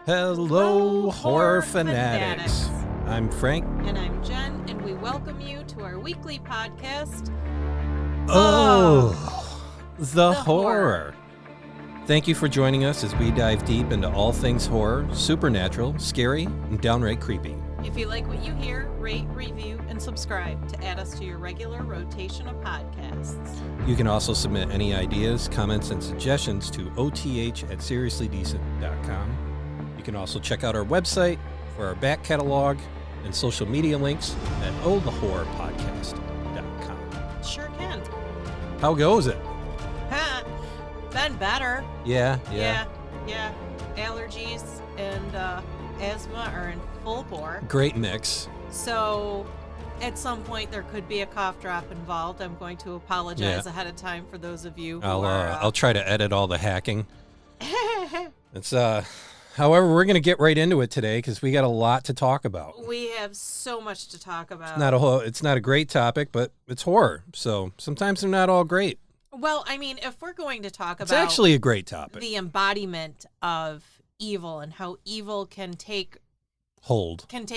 Hello, Horror Fanatics. I'm Frank. And I'm Jen, and we welcome you to our weekly podcast. The horror. Thank you for joining us as we dive deep into all things horror, supernatural, scary, and downright creepy. If you like what you hear, rate, review, and subscribe to add us to your regular rotation of podcasts. You can also submit any ideas, comments, and suggestions to oth@seriouslydecent.com. You can also check out our website for our back catalog and social media links at ohthehorrorpodcast.com. Sure can. How goes it? Been better. Yeah. Allergies and asthma are in full bore. Great mix. So at some point there could be a cough drop involved. I'm going to apologize ahead of time for those of you who I'll try to edit all the hacking. It's however, we're going to get right into it today because we got a lot to talk about. We have so much to talk about. It's not a great topic, but it's horror. So sometimes they're not all great. Well, I mean, if we're going to talk about... It's actually a great topic. The embodiment of evil and how evil can take hold and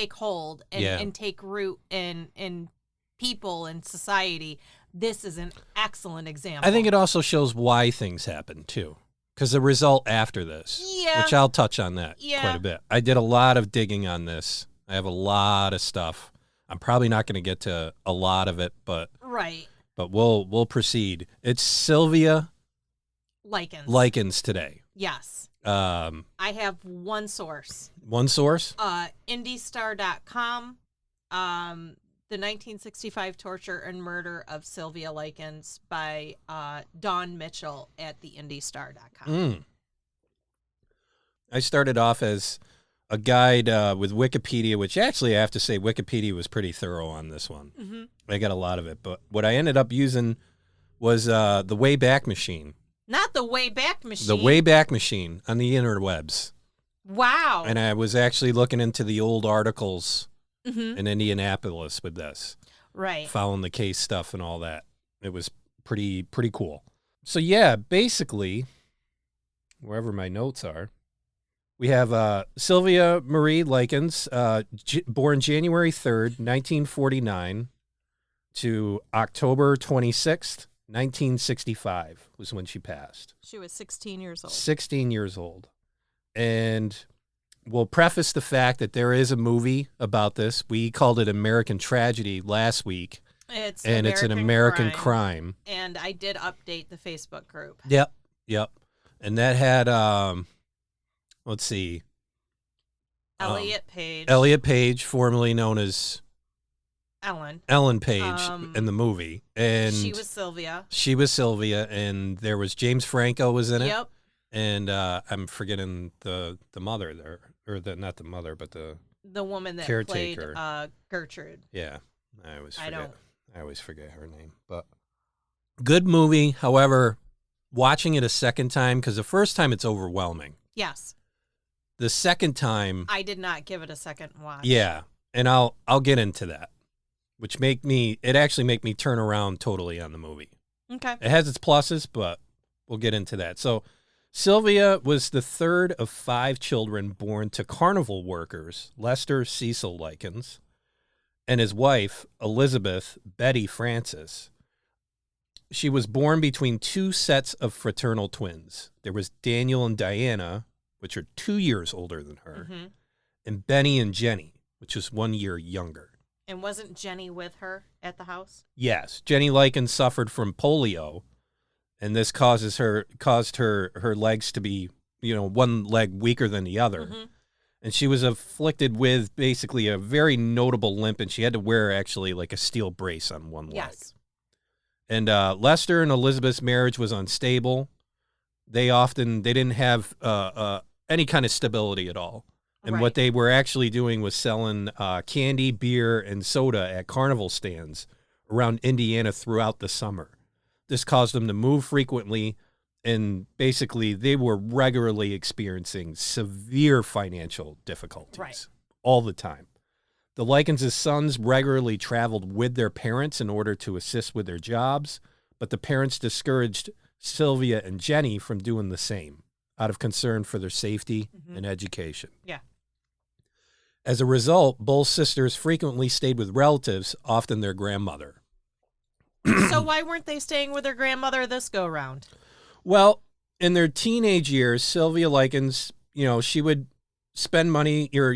take root in people and society, this is an excellent example. I think it also shows why things happen, too. Because the result after this, which I'll touch on that quite a bit. I did a lot of digging on this. I have a lot of stuff. I'm probably not going to get to a lot of it, but... Right. But we'll proceed. It's Sylvia Likens today. Yes. I have one source. One source? IndieStar.com. The 1965 Torture and Murder of Sylvia Likens by Dawn Mitchell at the IndieStar.com. I started off as a guide with Wikipedia, which actually I have to say Wikipedia was pretty thorough on this one. Mm-hmm. I got a lot of it. But what I ended up using was the Wayback Machine. Not the Wayback Machine. The Wayback Machine on the interwebs. Wow. And I was actually looking into the old articles in Indianapolis with this. Right. Following the case stuff and all that. It was pretty cool. So yeah, basically, wherever my notes are, we have Sylvia Marie Likens, born January 3rd, 1949 to October 26th, 1965 was when she passed. She was 16 years old. 16 years old. And we'll preface the fact that there is a movie about this. We called it American Tragedy last week. It's an American crime. And I did update the Facebook group. Yep. And that had... let's see. Elliot Page. Elliot Page, formerly known as Ellen Page in the movie. And she was Sylvia. And there was James Franco was in it. Yep. And I'm forgetting the mother there. Or not the mother, but the woman that caretaker. Played Gertrude. Yeah. I always forget her name. But good movie. However, watching it a second time, because the first time it's overwhelming. Yes. The second time, I did not give it a second watch. Yeah, and I'll get into that, which actually make me turn around totally on the movie. Okay. It has its pluses, but we'll get into that. So, Sylvia was the third of 5 children born to carnival workers, Lester Cecil Likens, and his wife, Elizabeth Betty Francis. She was born between 2 sets of fraternal twins. There was Daniel and Diana, which are 2 years older than her, and Benny and Jenny, which is 1 year younger. And wasn't Jenny with her at the house? Yes. Jenny Likens suffered from polio, and this caused her legs to be, one leg weaker than the other. Mm-hmm. And she was afflicted with basically a very notable limp, and she had to wear actually like a steel brace on one leg. Yes. And Lester and Elizabeth's marriage was unstable. They didn't have any kind of stability at all. And what they were actually doing was selling candy, beer, and soda at carnival stands around Indiana throughout the summer. This caused them to move frequently, and basically they were regularly experiencing severe financial difficulties all the time. The Likens' sons regularly traveled with their parents in order to assist with their jobs, but the parents discouraged Sylvia and Jenny from doing the same. out of concern for their safety and education. Yeah. As a result, both sisters frequently stayed with relatives, often their grandmother. So why weren't they staying with their grandmother this go-round? Well, in their teenage years, Sylvia Likens, she would spend money or,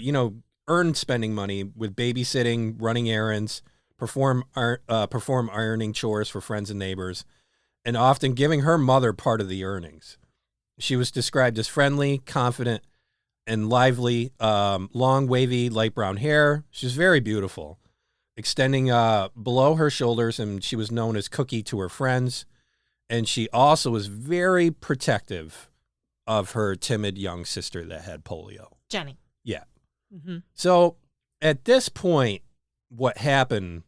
earn spending money with babysitting, running errands, perform ironing chores for friends and neighbors, and often giving her mother part of the earnings. She was described as friendly, confident, and lively, long, wavy, light brown hair. She was very beautiful, extending below her shoulders, and she was known as Cookie to her friends. And she also was very protective of her timid young sister that had polio. Jenny. Yeah. Mm-hmm. So at this point, what happened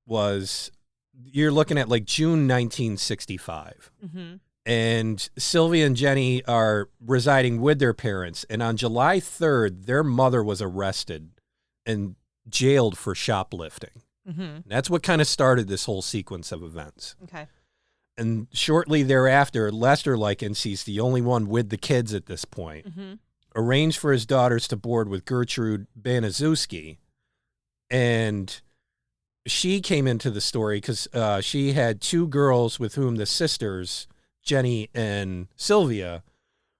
was you're looking at like June 1965. Mm-hmm. And Sylvia and Jenny are residing with their parents. And on July 3rd, their mother was arrested and jailed for shoplifting. Mm-hmm. That's what kind of started this whole sequence of events. Okay. And shortly thereafter, Lester Likens, he's the only one with the kids at this point, arranged for his daughters to board with Gertrude Baniszewski. And she came into the story because she had two girls with whom the sisters, Jenny and Sylvia,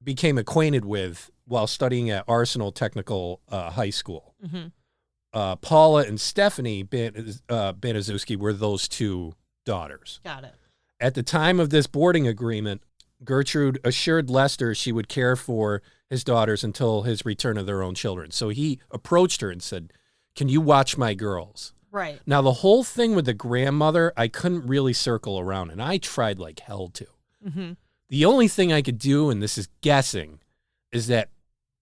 became acquainted with while studying at Arsenal Technical High School. Mm-hmm. Paula and Stephanie Baniszewski were those two daughters. Got it. At the time of this boarding agreement, Gertrude assured Lester she would care for his daughters until his return of their own children. So he approached her and said, "Can you watch my girls?" Right. Now, the whole thing with the grandmother, I couldn't really circle around, and I tried like hell to. Mm-hmm. The only thing I could do, and this is guessing, is that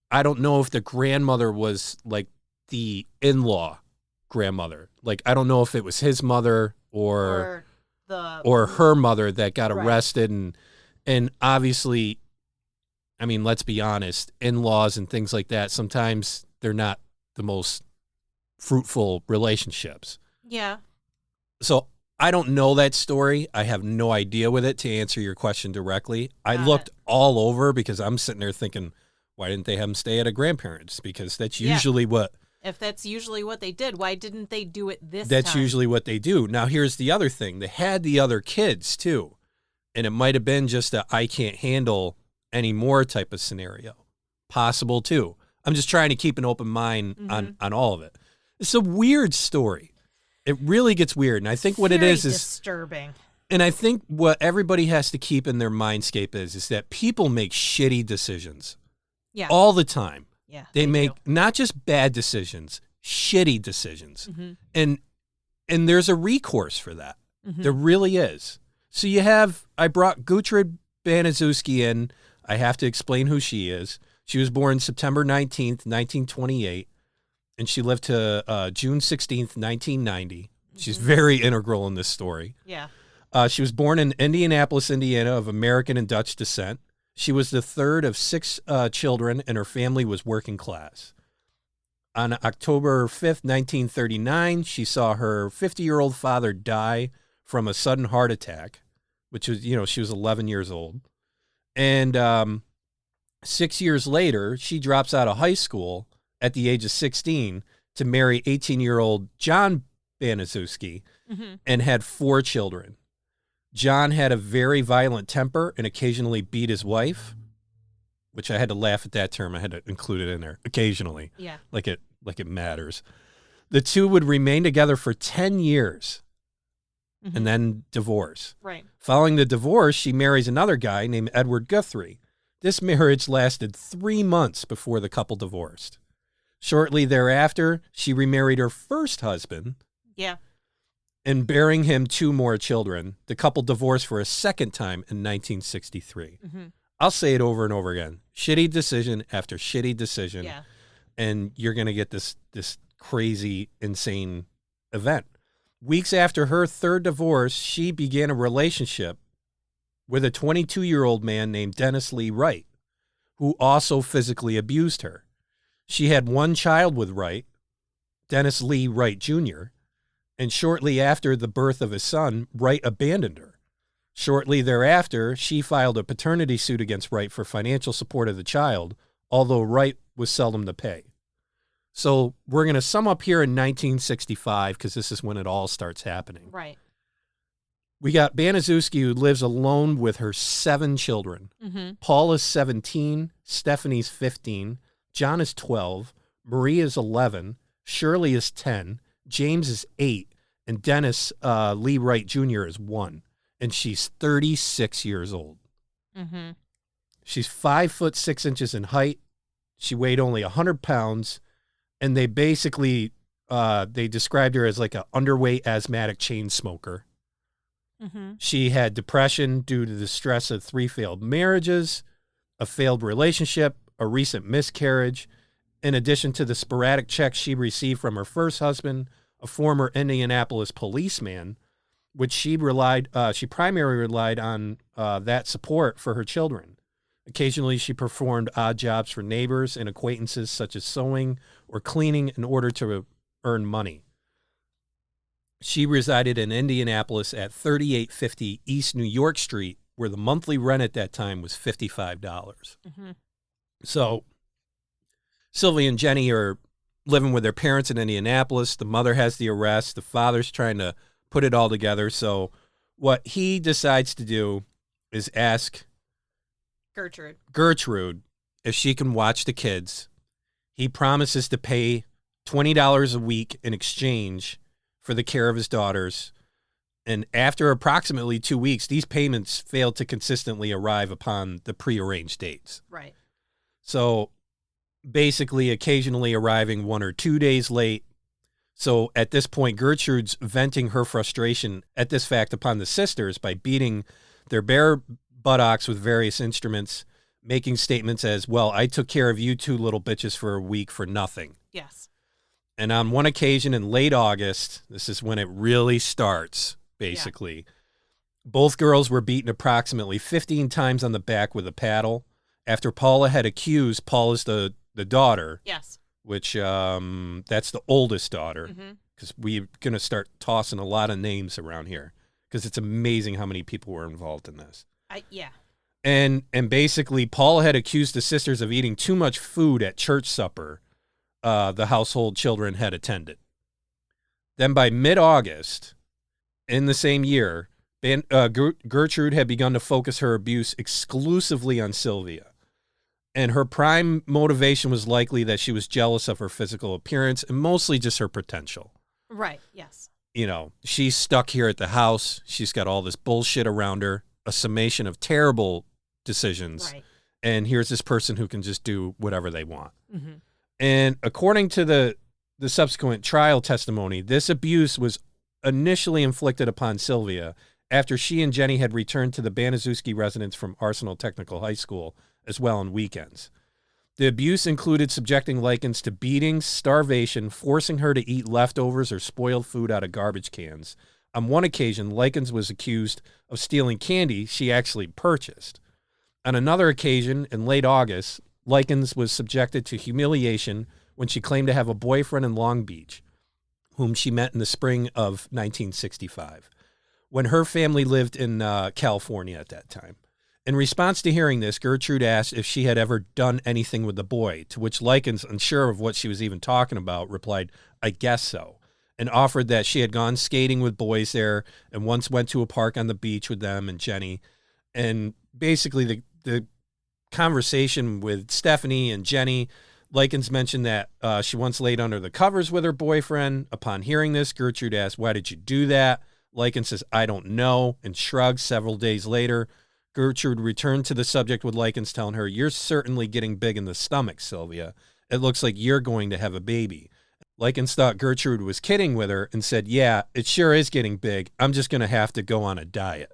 I don't know if the grandmother was like the in-law grandmother. Like, I don't know if it was his mother or her mother that got arrested. And obviously, I mean, let's be honest, in-laws and things like that, sometimes they're not the most fruitful relationships. Yeah. So I don't know that story. I have no idea with it, to answer your question directly. I looked all over because I'm sitting there thinking, why didn't they have them stay at a grandparent's? Because that's usually what... If that's usually what they did, why didn't they do it this time? That's usually what they do. Now, here's the other thing. They had the other kids, too. And it might have been just a I can't handle any more type of scenario. Possible, too. I'm just trying to keep an open mind on all of it. It's a weird story. It really gets weird. And I think what it is disturbing. And I think what everybody has to keep in their mindscape is that people make shitty decisions. Yeah. All the time. Yeah. They make not just bad decisions, shitty decisions. Mm-hmm. And there's a recourse for that. Mm-hmm. There really is. So I brought Gertrude Baniszewski in. I have to explain who she is. She was born September 19th, 1928, and she lived to June 16th, 1990. Mm-hmm. She's very integral in this story. Yeah. She was born in Indianapolis, Indiana, of American and Dutch descent. She was the third of 6 children, and her family was working class. On October 5th, 1939, she saw her 50-year-old father die from a sudden heart attack, which was, she was 11 years old. And 6 years later, she drops out of high school at the age of 16 to marry 18-year-old John Baniszewski and had 4 children. John had a very violent temper and occasionally beat his wife, which I had to laugh at that term. I had to include it in there. Occasionally. Yeah. Like it matters. The two would remain together for 10 years and then divorce. Right. Following the divorce, she marries another guy named Edward Guthrie. This marriage lasted 3 months before the couple divorced. Shortly thereafter, she remarried her first husband. Yeah. And bearing him 2 more children. The couple divorced for a second time in 1963. Mm-hmm. I'll say it over and over again. Shitty decision after shitty decision. Yeah. And you're going to get this crazy, insane event. Weeks after her third divorce, she began a relationship with a 22-year-old man named Dennis Lee Wright, who also physically abused her. She had 1 child with Wright, Dennis Lee Wright Jr., and shortly after the birth of his son, Wright abandoned her. Shortly thereafter, she filed a paternity suit against Wright for financial support of the child, although Wright was seldom to pay. So we're going to sum up here in 1965 because this is when it all starts happening. Right. We got Baniszewski, who lives alone with her 7 children. Mm-hmm. Paul is 17, Stephanie's 15, John is 12, Marie is 11, Shirley is 10, James is 8, and Dennis Lee Wright Jr. is 1. And she's 36 years old. Mm-hmm. She's 5 foot 6 inches in height. She weighed only 100 pounds. And they basically, they described her as like an underweight asthmatic chain smoker. Mm-hmm. She had depression due to the stress of 3 failed marriages, a failed relationship, a recent miscarriage, in addition to the sporadic checks she received from her first husband, a former Indianapolis policeman, which she primarily relied on that support for her children. Occasionally, she performed odd jobs for neighbors and acquaintances, such as sewing or cleaning, in order to earn money. She resided in Indianapolis at 3850 East New York Street, where the monthly rent at that time was $55. Mm-hmm. So Sylvia and Jenny are living with their parents in Indianapolis. The mother has the arrest. The father's trying to put it all together. So what he decides to do is ask Gertrude if she can watch the kids. He promises to pay $20 a week in exchange for the care of his daughters. And after approximately 2 weeks, these payments failed to consistently arrive upon the prearranged dates. Right. So basically occasionally arriving 1 or 2 days late. So at this point, Gertrude's venting her frustration at this fact upon the sisters by beating their bare buttocks with various instruments, making statements as, well, I took care of you 2 little bitches for a week for nothing. Yes. And on one occasion in late August, this is when it really starts, basically, both girls were beaten approximately 15 times on the back with a paddle after Paula had accused, Paula's the daughter. Yes. Which that's the oldest daughter, because we're going to start tossing a lot of names around here because it's amazing how many people were involved in this. Yeah. And basically, Paula had accused the sisters of eating too much food at church supper the household children had attended. Then by mid-August in the same year, Gertrude had begun to focus her abuse exclusively on Sylvia. And her prime motivation was likely that she was jealous of her physical appearance and mostly just her potential. Right, yes. You know, she's stuck here at the house. She's got all this bullshit around her, a summation of terrible decisions. Right. And here's this person who can just do whatever they want. Mm-hmm. And according to the subsequent trial testimony, this abuse was initially inflicted upon Sylvia after she and Jenny had returned to the Baniszewski residence from Arsenal Technical High School, as well on weekends. The abuse included subjecting Likens to beatings, starvation, forcing her to eat leftovers or spoiled food out of garbage cans. On one occasion, Likens was accused of stealing candy she actually purchased. On another occasion, in late August, Likens was subjected to humiliation when she claimed to have a boyfriend in Long Beach, whom she met in the spring of 1965, when her family lived in California at that time. In response to hearing this, Gertrude asked if she had ever done anything with the boy, to which Likens, unsure of what she was even talking about, replied, "I guess so," and offered that she had gone skating with boys there and once went to a park on the beach with them and Jenny. And basically the conversation with Stephanie and Jenny, Likens mentioned that she once laid under the covers with her boyfriend. Upon hearing this, Gertrude asked, "Why did you do that?" Likens says, "I don't know," and shrugs. Several days later, Gertrude returned to the subject with Likens, telling her, "You're certainly getting big in the stomach, Sylvia. It looks like you're going to have a baby." Likens thought Gertrude was kidding with her and said, "Yeah, it sure is getting big. I'm just going to have to go on a diet."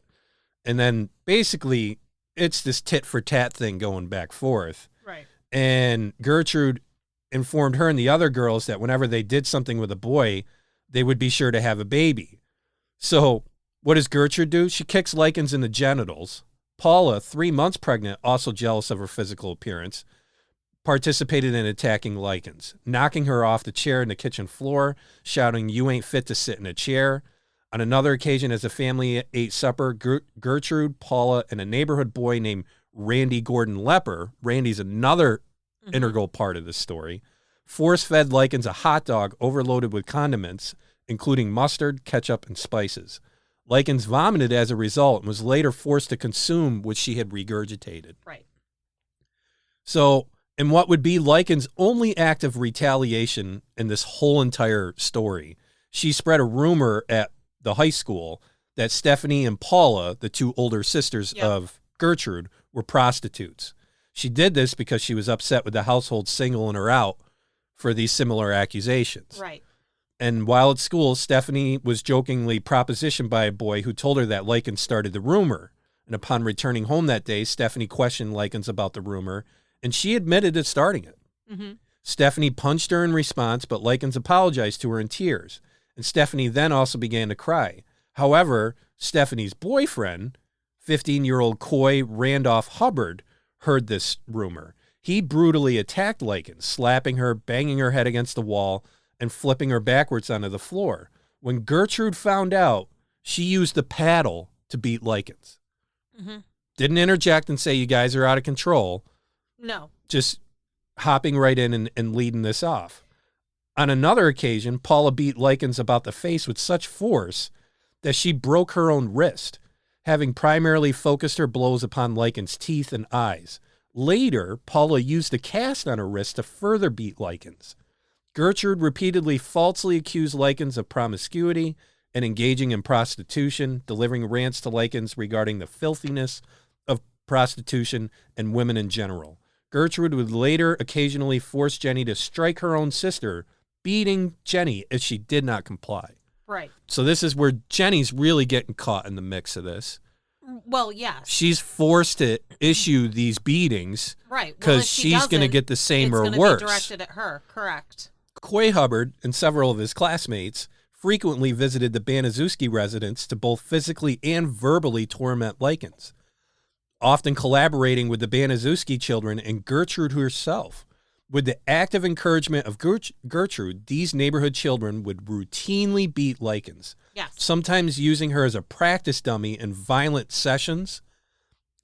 And then basically it's this tit for tat thing going back forth. Right. And Gertrude informed her and the other girls that whenever they did something with a boy, they would be sure to have a baby. So what does Gertrude do? She kicks Likens in the genitals. Paula, 3 months pregnant, also jealous of her physical appearance, participated in attacking Likens, knocking her off the chair in the kitchen floor, shouting, "You ain't fit to sit in a chair." On another occasion, as the family ate supper, Gertrude, Paula, and a neighborhood boy named Randy Gordon Lepper, Randy's another integral part of this story, force-fed Likens a hot dog overloaded with condiments, including mustard, ketchup, and spices. Likens vomited as a result and was later forced to consume what she had regurgitated. Right. So, in what would be Likens' only act of retaliation in this whole entire story, she spread a rumor at the high school that Stephanie and Paula, the two older sisters of Gertrude, were prostitutes. She did this because she was upset with the household singling her out for these similar accusations. Right. And while at school, Stephanie was jokingly propositioned by a boy who told her that Likens started the rumor. And upon returning home that day, Stephanie questioned Likens about the rumor, and she admitted to starting it. Mm-hmm. Stephanie punched her in response, but Likens apologized to her in tears. And Stephanie then also began to cry. However, Stephanie's boyfriend, 15-year-old coy Randolph Hubbard, heard this rumor. He brutally attacked Likens, slapping her, banging her head against the wall, and flipping her backwards onto the floor. When Gertrude found out, she used the paddle to beat Likens. Mm-hmm. Didn't interject and say, you guys are out of control. No. Just hopping right in and leading this off. On another occasion, Paula beat Likens about the face with such force that she broke her own wrist, having primarily focused her blows upon Likens' teeth and eyes. Later, Paula used a cast on her wrist to further beat Likens. Gertrude repeatedly falsely accused Likens of promiscuity and engaging in prostitution, delivering rants to Likens regarding the filthiness of prostitution and women in general. Gertrude would later occasionally force Jenny to strike her own sister, beating Jenny if she did not comply. Right. So this is where Jenny's really getting caught in the mix of this. Well, yes. She's forced to issue these beatings. Right. Because she's going to get the same or worse. It's going to be directed at her. Correct. Coy Hubbard and several of his classmates frequently visited the Baniszewski residence to both physically and verbally torment Likens, often collaborating with the Baniszewski children and Gertrude herself. With the active encouragement of Gertrude, these neighborhood children would routinely beat Likens, yes, sometimes using her as a practice dummy in violent sessions,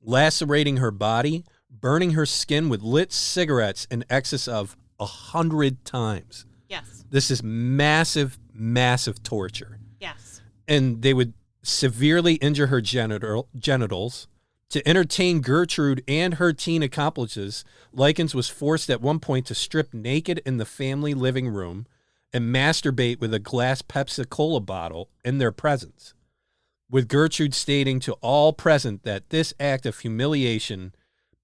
lacerating her body, burning her skin with lit cigarettes in excess of 100 times. Yes. This is massive, massive torture. Yes. And they would severely injure her genitals. To entertain Gertrude and her teen accomplices, Likens was forced at one point to strip naked in the family living room and masturbate with a glass Pepsi-Cola bottle in their presence, with Gertrude stating to all present that this act of humiliation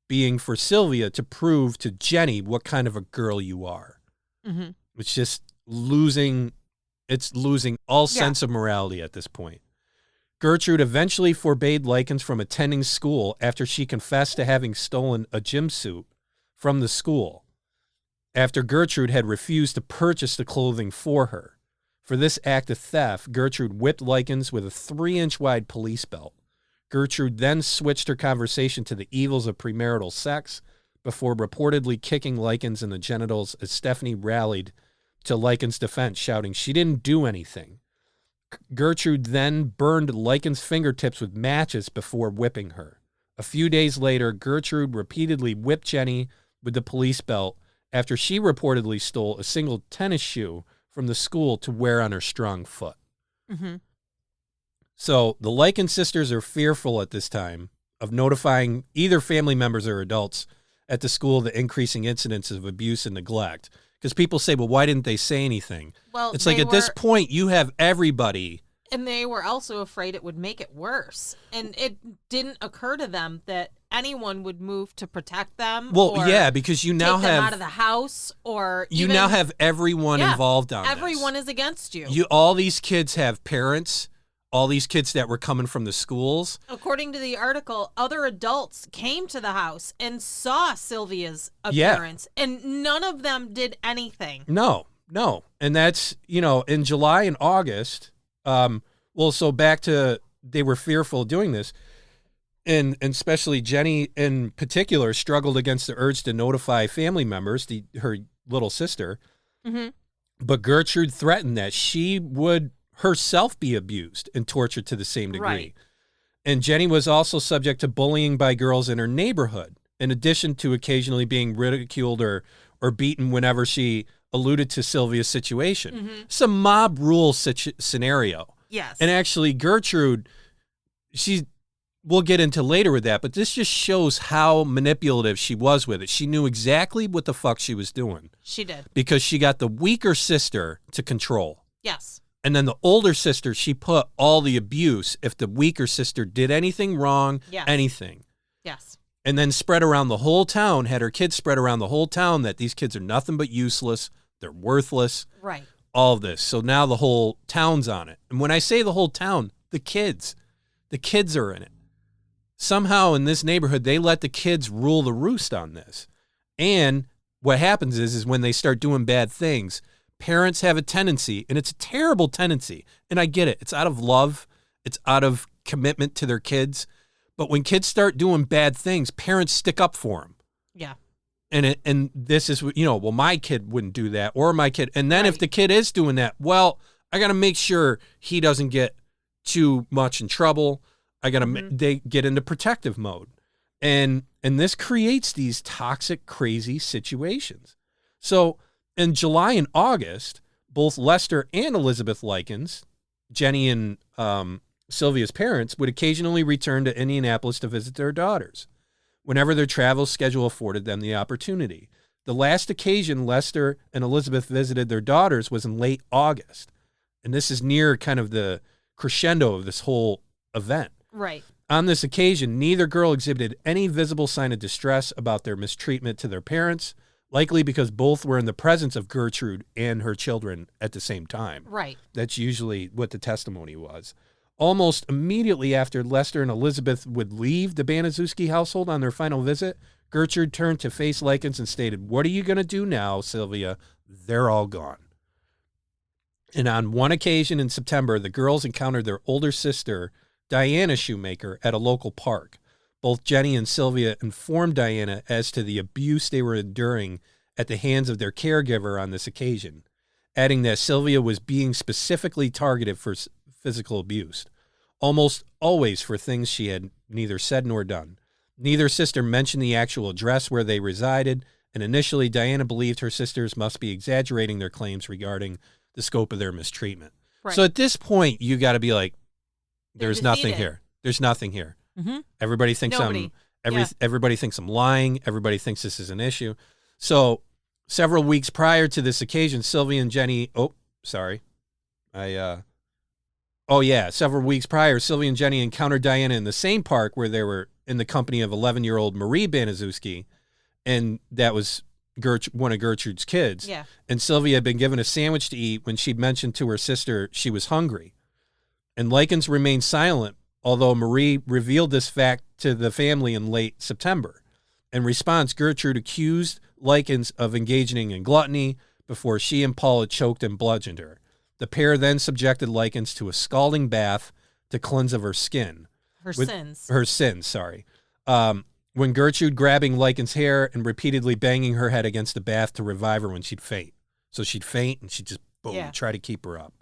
being for Sylvia to prove to Jenny what kind of a girl you are. Mm-hmm. It's just losing all sense of morality at this point. Gertrude eventually forbade Likens from attending school after she confessed to having stolen a gym suit from the school, after Gertrude had refused to purchase the clothing for her. For this act of theft, Gertrude whipped Likens with a 3-inch wide police belt. Gertrude then switched her conversation to the evils of premarital sex before reportedly kicking Likens in the genitals as Stephanie rallied to Likens' defense, shouting she didn't do anything. Gertrude then burned Likens' fingertips with matches before whipping her. A few days later, Gertrude repeatedly whipped Jenny with the police belt after she reportedly stole a single tennis shoe from the school to wear on her strong foot. Mm-hmm. So the Likens sisters are fearful at this time of notifying either family members or adults at the school of the increasing incidents of abuse and neglect. Because people say, well, why didn't they say anything? Well, it's like at this point, you have everybody. And they were also afraid it would make it worse. And it didn't occur to them that anyone would move to protect them. Well, yeah, because you now take them out of the house, or you now have everyone involved on everyone this. Is against you. All these kids have parents. All these kids that were coming from the schools. According to the article, other adults came to the house and saw Sylvia's appearance, and none of them did anything. No. And that's, in July and August, so back to they were fearful of doing this. And especially Jenny in particular struggled against the urge to notify family members, her little sister. Mm-hmm. But Gertrude threatened that she would herself be abused and tortured to the same degree. Right. And Jenny was also subject to bullying by girls in her neighborhood, in addition to occasionally being ridiculed or beaten whenever she alluded to Sylvia's situation. Mm-hmm. It's a mob rule scenario. Yes. And actually, Gertrude, we'll get into later with that, but this just shows how manipulative she was with it. She knew exactly what the fuck she was doing. She did. Because she got the weaker sister to control. Yes. And then the older sister, she put all the abuse if the weaker sister did anything wrong, anything. Yes. And then spread around the whole town, had her kids spread around the whole town that these kids are nothing but useless, they're worthless. Right. All of this. So now the whole town's on it. And when I say the whole town, the kids are in it. Somehow in this neighborhood, they let the kids rule the roost on this. And what happens is when they start doing bad things, parents have a tendency, and it's a terrible tendency, and I get it. It's out of love. It's out of commitment to their kids. But when kids start doing bad things, parents stick up for them. Yeah. And this is, well, my kid wouldn't do that, or my kid. And then if the kid is doing that, well, I got to make sure he doesn't get too much in trouble. I got to, they get into protective mode. And this creates these toxic, crazy situations. So in July and August, both Lester and Elizabeth Likens, Jenny and Sylvia's parents, would occasionally return to Indianapolis to visit their daughters whenever their travel schedule afforded them the opportunity. The last occasion Lester and Elizabeth visited their daughters was in late August. And this is near kind of the crescendo of this whole event. Right. On this occasion, neither girl exhibited any visible sign of distress about their mistreatment to their parents, likely because both were in the presence of Gertrude and her children at the same time. Right. That's usually what the testimony was. Almost immediately after Lester and Elizabeth would leave the Baniszewski household on their final visit, Gertrude turned to face Likens and stated, "What are you going to do now, Sylvia? They're all gone." And on one occasion in September, the girls encountered their older sister, Diana Shoemaker, at a local park. Both Jenny and Sylvia informed Diana as to the abuse they were enduring at the hands of their caregiver on this occasion, adding that Sylvia was being specifically targeted for physical abuse, almost always for things she had neither said nor done. Neither sister mentioned the actual address where they resided, and initially Diana believed her sisters must be exaggerating their claims regarding the scope of their mistreatment. Right. So at this point, you got to be like, there's nothing here. There's nothing here. Mm-hmm. Everybody thinks everybody thinks I'm lying. Everybody thinks this is an issue. So several weeks prior to this occasion, Sylvia and Jenny, several weeks prior, Sylvia and Jenny encountered Diana in the same park where they were in the company of 11-year-old Marie Baniszewski, and that was one of Gertrude's kids. Yeah. And Sylvia had been given a sandwich to eat when she'd mentioned to her sister she was hungry. And Likens remained silent, although Marie revealed this fact to the family in late September. In response, Gertrude accused Likens of engaging in gluttony before she and Paula choked and bludgeoned her. The pair then subjected Likens to a scalding bath to cleanse of her skin. Her sins, sorry. When Gertrude grabbing Likens' hair and repeatedly banging her head against the bath to revive her when she'd faint. So she'd faint and she'd just, try to keep her up.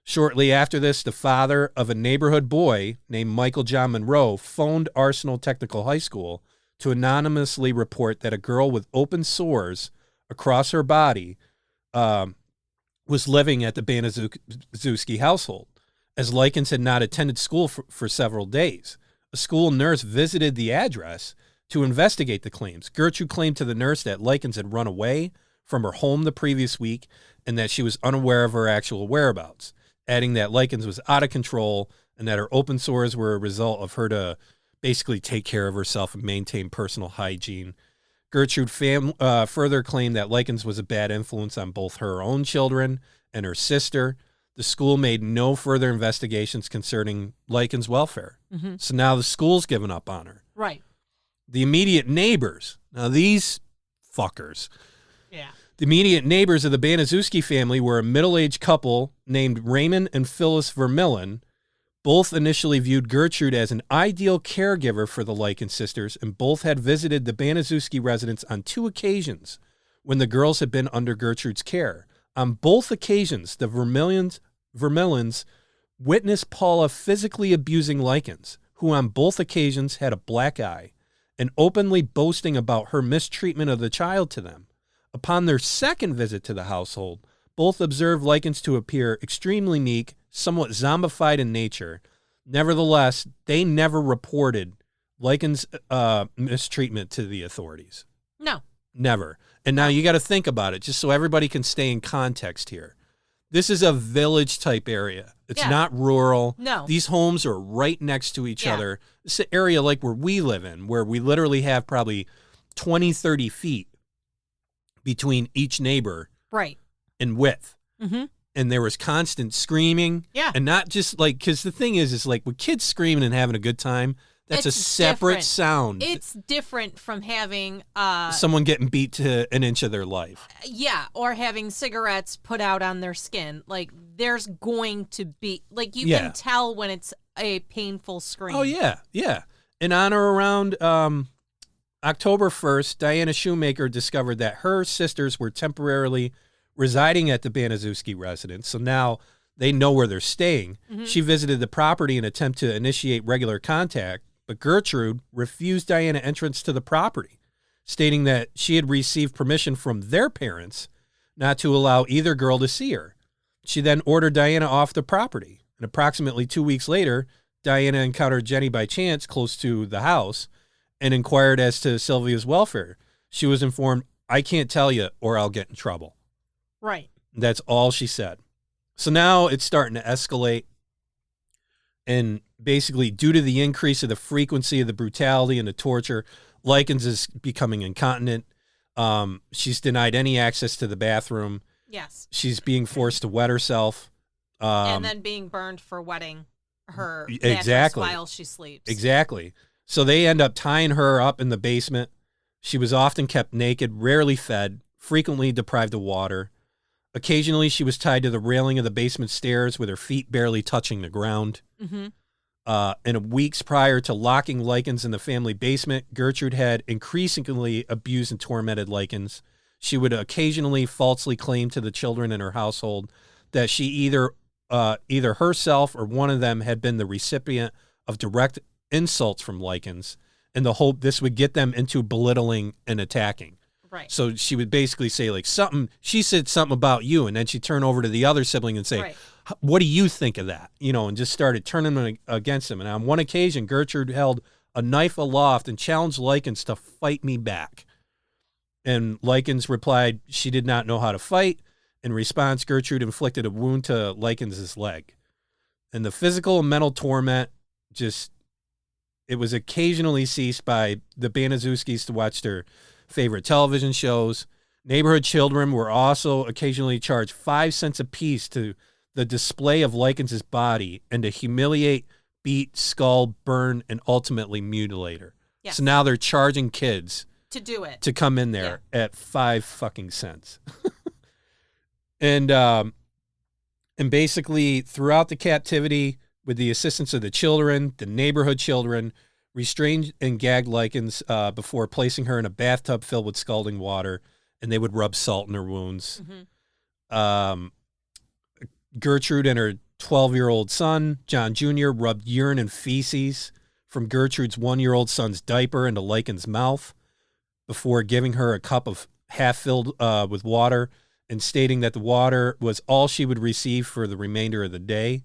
Shortly after this, the father of a neighborhood boy named Michael John Monroe phoned Arsenal Technical High School to anonymously report that a girl with open sores across her body was living at the Baniszewski household, as Likens had not attended school for several days. A school nurse visited the address to investigate the claims. Gertrude claimed to the nurse that Likens had run away from her home the previous week and that she was unaware of her actual whereabouts, adding that Likens was out of control and that her open sores were a result of her to basically take care of herself and maintain personal hygiene. Gertrude further claimed that Likens was a bad influence on both her own children and her sister. The school made no further investigations concerning Likens' welfare. Mm-hmm. So now the school's given up on her. Right. The immediate neighbors, now these fuckers. Yeah. The immediate neighbors of the Baniszewski family were a middle-aged couple named Raymond and Phyllis Vermillen. Both initially viewed Gertrude as an ideal caregiver for the Likens sisters, and both had visited the Baniszewski residence on 2 occasions when the girls had been under Gertrude's care. On both occasions, the Vermillion's witnessed Paula physically abusing Likens, who on both occasions had a black eye, and openly boasting about her mistreatment of the child to them. Upon their second visit to the household, both observed Likens to appear extremely meek, somewhat zombified in nature. Nevertheless, they never reported Likens' mistreatment to the authorities. No. Never. And now you got to think about it, just so everybody can stay in context here. This is a village-type area. It's not rural. No. These homes are right next to each other. It's an area like where we live in, where we literally have probably 20, 30 feet between each neighbor. Right. In width. Mm-hmm. And there was constant screaming. Yeah. And not just like, because the thing is like with kids screaming and having a good time, that's a separate sound. It's different from having someone getting beat to an inch of their life. Yeah, or having cigarettes put out on their skin. Like, there's going to be, like, you can tell when it's a painful scream. Oh, yeah, yeah. And on or around October 1st, Diana Shoemaker discovered that her sisters were temporarily residing at the Baniszewski residence, so now they know where they're staying. Mm-hmm. She visited the property in an attempt to initiate regular contact, but Gertrude refused Diana entrance to the property, stating that she had received permission from their parents not to allow either girl to see her. She then ordered Diana off the property, and approximately 2 weeks later, Diana encountered Jenny by chance close to the house and inquired as to Sylvia's welfare. She was informed, "I can't tell you or I'll get in trouble." Right. That's all she said. So now it's starting to escalate. And basically, due to the increase of the frequency of the brutality and the torture, Likens is becoming incontinent. She's denied any access to the bathroom. Yes. She's being forced to wet herself. And then being burned for wetting her mattress while she sleeps. Exactly. So they end up tying her up in the basement. She was often kept naked, rarely fed, frequently deprived of water. Occasionally, she was tied to the railing of the basement stairs with her feet barely touching the ground. Mm-hmm. And weeks prior to locking Likens in the family basement, Gertrude had increasingly abused and tormented Likens. She would occasionally falsely claim to the children in her household that she either herself or one of them had been the recipient of direct insults from Likens, in the hope this would get them into belittling and attacking. Right. So she would basically say like she said something about you, and then she'd turn over to the other sibling and say, "What do you think of that?" And just started turning them against him. And on one occasion, Gertrude held a knife aloft and challenged Likens to fight me back. And Likens replied she did not know how to fight. In response, Gertrude inflicted a wound to Likens' leg. And the physical and mental torment it was occasionally ceased by the Baniszewskis to watch their favorite television shows. Neighborhood children were also occasionally charged 5 cents apiece to the display of Likens' body and to humiliate, beat, scald, burn, and ultimately mutilate her. Yes. So now they're charging kids to do it, to come in there at 5 fucking cents. And basically throughout the captivity, with the assistance of the children, the neighborhood children, restrained and gagged Likens before placing her in a bathtub filled with scalding water, and they would rub salt in her wounds. Mm-hmm. Gertrude and her 12-year-old son, John Jr., rubbed urine and feces from Gertrude's 1-year-old son's diaper into Likens' mouth before giving her a cup of half filled with water and stating that the water was all she would receive for the remainder of the day.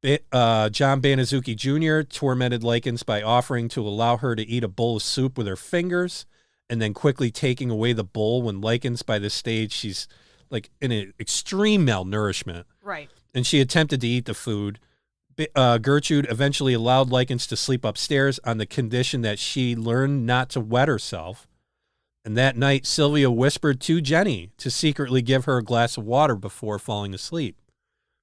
John Baniszewski Jr. tormented Likens by offering to allow her to eat a bowl of soup with her fingers and then quickly taking away the bowl when Likens, by this stage, she's like in an extreme malnourishment. Right. And she attempted to eat the food. Gertrude eventually allowed Likens to sleep upstairs on the condition that she learned not to wet herself. And that night, Sylvia whispered to Jenny to secretly give her a glass of water before falling asleep.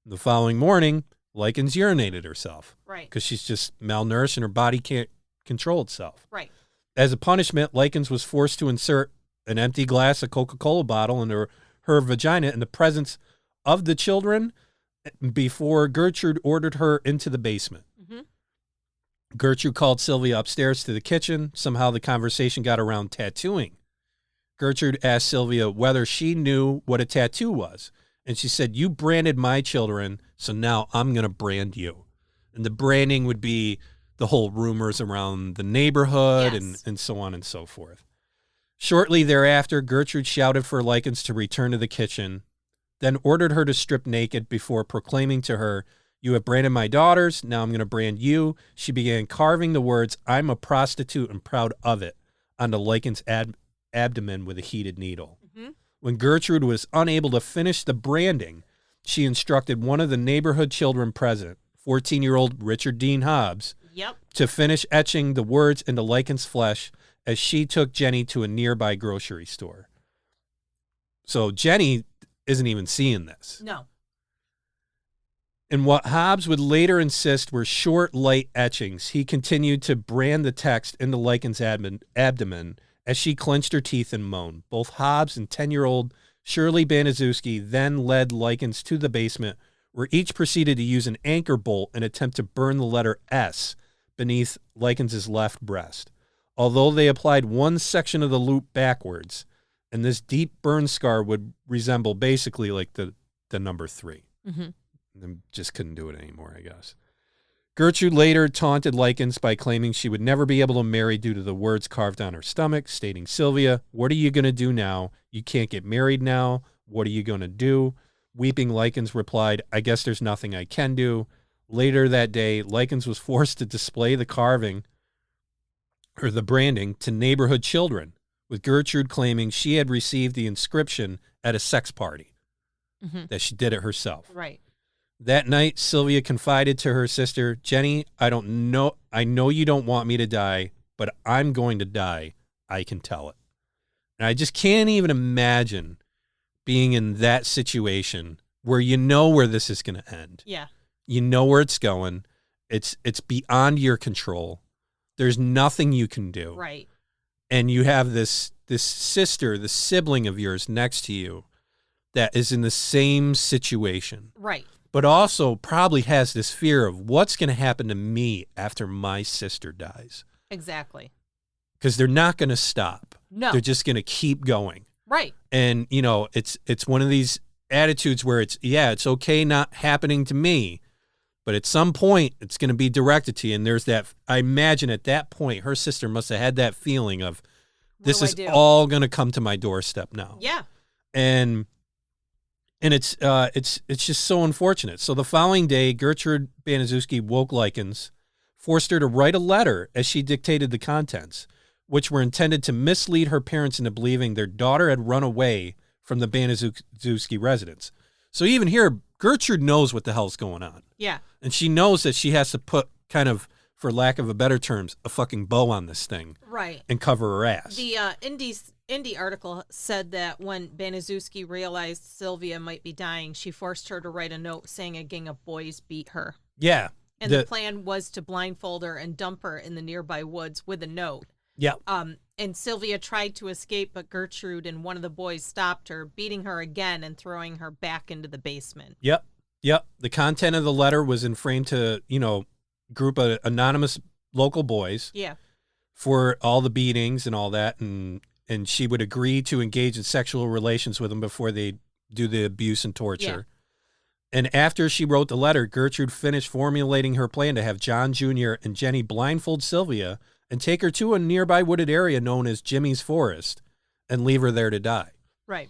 The following morning, Likens urinated herself. Right. Because she's just malnourished and her body can't control itself. Right. As a punishment, Likens was forced to insert an empty glass of Coca-Cola bottle into her vagina in the presence of the children before Gertrude ordered her into the basement. Mm-hmm. Gertrude called Sylvia upstairs to the kitchen. Somehow the conversation got around tattooing. Gertrude asked Sylvia whether she knew what a tattoo was, And she said, you branded my children, so now I'm going to brand you. And the branding would be the whole rumors around the neighborhood and so on and so forth. Shortly thereafter, Gertrude shouted for Likens to return to the kitchen, then ordered her to strip naked before proclaiming to her, you have branded my daughters, now I'm going to brand you. She began carving the words, I'm a prostitute and proud of it, onto Likens' abdomen with a heated needle. Mm-hmm. When Gertrude was unable to finish the branding, she instructed one of the neighborhood children present, 14-year-old Richard Dean Hobbs, to finish etching the words into Likens' flesh as she took Jenny to a nearby grocery store. So Jenny isn't even seeing this. No. And what Hobbs would later insist were short, light etchings, he continued to brand the text into Likens' abdomen as she clenched her teeth and moaned. Both Hobbs and 10-year-old Shirley Baniszewski then led Likens to the basement, where each proceeded to use an anchor bolt and attempt to burn the letter S beneath Likens' left breast. Although they applied one section of the loop backwards, and this deep burn scar would resemble basically like the number 3. Mm-hmm. And just couldn't do it anymore, I guess. Gertrude later taunted Likens by claiming she would never be able to marry due to the words carved on her stomach, stating, Sylvia, what are you going to do now? You can't get married now. What are you going to do? Weeping Likens replied, I guess there's nothing I can do. Later that day, Likens was forced to display the carving or the branding to neighborhood children, with Gertrude claiming she had received the inscription at a sex party, that she did it herself. Right. That night, Sylvia confided to her sister, Jenny, I know you don't want me to die, but I'm going to die. I can tell it. And I just can't even imagine being in that situation where you know where this is going to end. Yeah. You know where it's going. It's beyond your control. There's nothing you can do. Right. And you have this sister, the sibling of yours next to you that is in the same situation. Right. But also probably has this fear of what's going to happen to me after my sister dies. Exactly. Because they're not going to stop. No. They're just going to keep going. Right. And, you know, it's one of these attitudes where it's okay not happening to me, but at some point it's going to be directed to you. And there's that, I imagine at that point, her sister must have had that feeling of this is all going to come to my doorstep now. Yeah. And it's just so unfortunate. So the following day, Gertrude Baniszewski woke Likens, forced her to write a letter as she dictated the contents, which were intended to mislead her parents into believing their daughter had run away from the Baniszewski residence. So even here, Gertrude knows what the hell's going on. Yeah. And she knows that she has to put kind of, for lack of a better terms, a fucking bow on this thing. Right. And cover her ass. The Indie article said that when Baniszewski realized Sylvia might be dying, she forced her to write a note saying a gang of boys beat her. Yeah. And the plan was to blindfold her and dump her in the nearby woods with a note. Yeah. And Sylvia tried to escape, but Gertrude and one of the boys stopped her, beating her again and throwing her back into the basement. Yep. The content of the letter was in frame to, group of anonymous local boys. Yeah. For all the beatings and all that, and she would agree to engage in sexual relations with them before they do the abuse and torture. Yeah. And after she wrote the letter, Gertrude finished formulating her plan to have John Jr. and Jenny blindfold Sylvia and take her to a nearby wooded area known as Jimmy's Forest and leave her there to die. Right.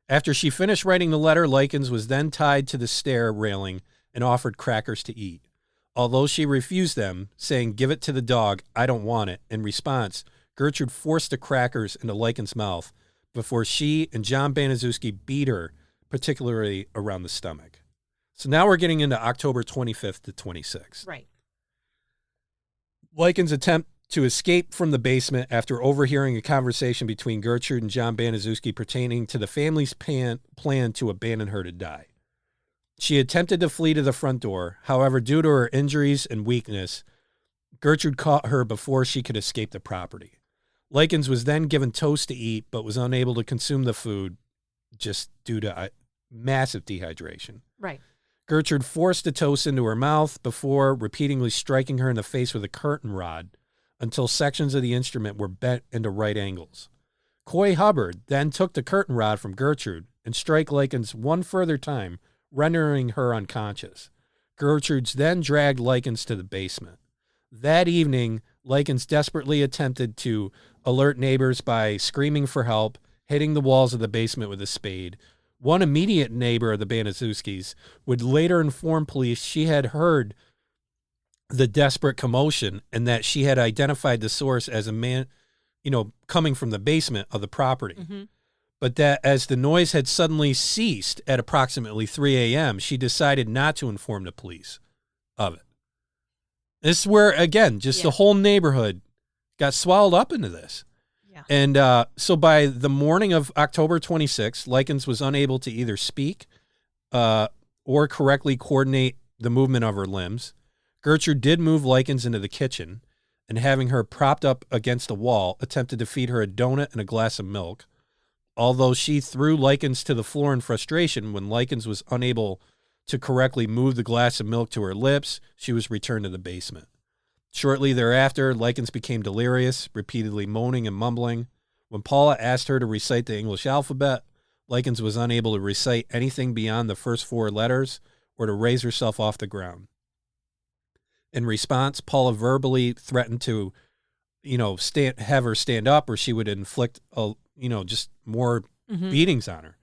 After she finished writing the letter, Likens was then tied to the stair railing and offered crackers to eat. Although she refused them, saying, give it to the dog, I don't want it. In response, Gertrude forced the crackers into Likens' mouth before she and John Baniszewski beat her, particularly around the stomach. So now we're getting into October 25th to 26th. Right. Likens' attempt to escape from the basement after overhearing a conversation between Gertrude and John Baniszewski pertaining to the family's plan to abandon her to die. She attempted to flee to the front door. However, due to her injuries and weakness, Gertrude caught her before she could escape the property. Likens was then given toast to eat, but was unable to consume the food just due to massive dehydration. Right. Gertrude forced the toast into her mouth before repeatedly striking her in the face with a curtain rod until sections of the instrument were bent into right angles. Coy Hubbard then took the curtain rod from Gertrude, and strike Likens one further time, rendering her unconscious. Gertrude then dragged Likens to the basement. That evening, Likens desperately attempted to alert neighbors by screaming for help, hitting the walls of the basement with a spade. One immediate neighbor of the Baniszewskis would later inform police she had heard the desperate commotion and that she had identified the source as a man, coming from the basement of the property. Mm-hmm. But that as the noise had suddenly ceased at approximately 3 a.m., she decided not to inform the police of it. This is where, again, just the whole neighborhood got swallowed up into this. Yeah. And so by the morning of October 26th, Likens was unable to either speak or correctly coordinate the movement of her limbs. Gertrude did move Likens into the kitchen and, having her propped up against a wall, attempted to feed her a donut and a glass of milk. Although she threw Likens to the floor in frustration when Likens was unable to correctly move the glass of milk to her lips, she was returned to the basement. Shortly thereafter, Likens became delirious, repeatedly moaning and mumbling. When Paula asked her to recite the English alphabet, Likens was unable to recite anything beyond the first 4 letters or to raise herself off the ground. In response, Paula verbally threatened to, have her stand up, or she would inflict just more beatings on her.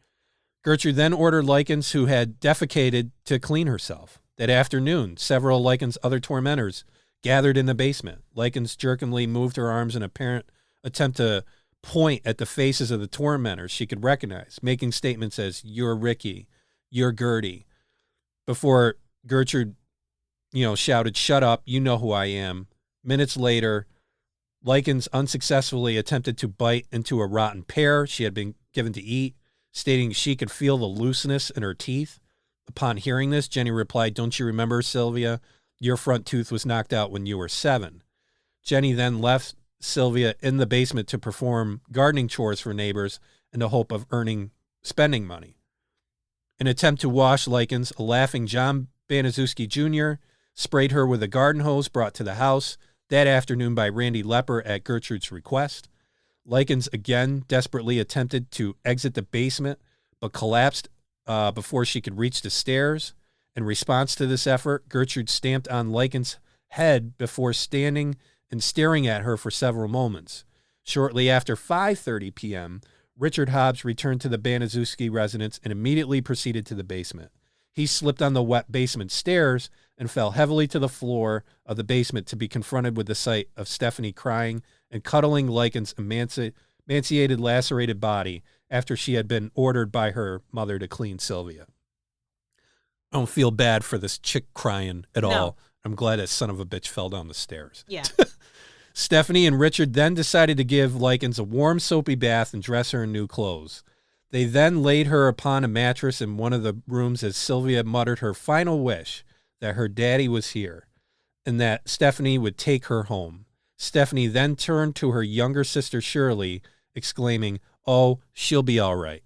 Gertrude then ordered Likens, who had defecated, to clean herself. That afternoon, several of Likens' other tormentors gathered in the basement. Likens jerkingly moved her arms in apparent attempt to point at the faces of the tormentors she could recognize, making statements as, "You're Ricky, you're Gertie," before Gertrude, shouted, "Shut up, you know who I am." Minutes later, Likens unsuccessfully attempted to bite into a rotten pear she had been given to eat, stating she could feel the looseness in her teeth. Upon hearing this, Jenny replied, "Don't you remember, Sylvia? Your front tooth was knocked out when you were 7. Jenny then left Sylvia in the basement to perform gardening chores for neighbors in the hope of spending money. In an attempt to wash Likens, a laughing John Baniszewski Jr. sprayed her with a garden hose brought to the house that afternoon by Randy Lepper at Gertrude's request. Likens again desperately attempted to exit the basement, but collapsed before she could reach the stairs. In response to this effort, Gertrude stamped on Likens' head before standing and staring at her for several moments. Shortly after 5:30 p.m., Richard Hobbs returned to the Baniszewski residence and immediately proceeded to the basement. He slipped on the wet basement stairs and fell heavily to the floor of the basement to be confronted with the sight of Stephanie crying and cuddling Likens' emaciated, lacerated body after she had been ordered by her mother to clean Sylvia. I don't feel bad for this chick crying at all. I'm glad that son of a bitch fell down the stairs. Yeah. Stephanie and Richard then decided to give Likens a warm, soapy bath and dress her in new clothes. They then laid her upon a mattress in one of the rooms as Sylvia muttered her final wish that her daddy was here and that Stephanie would take her home. Stephanie then turned to her younger sister Shirley, exclaiming, "Oh, she'll be all right."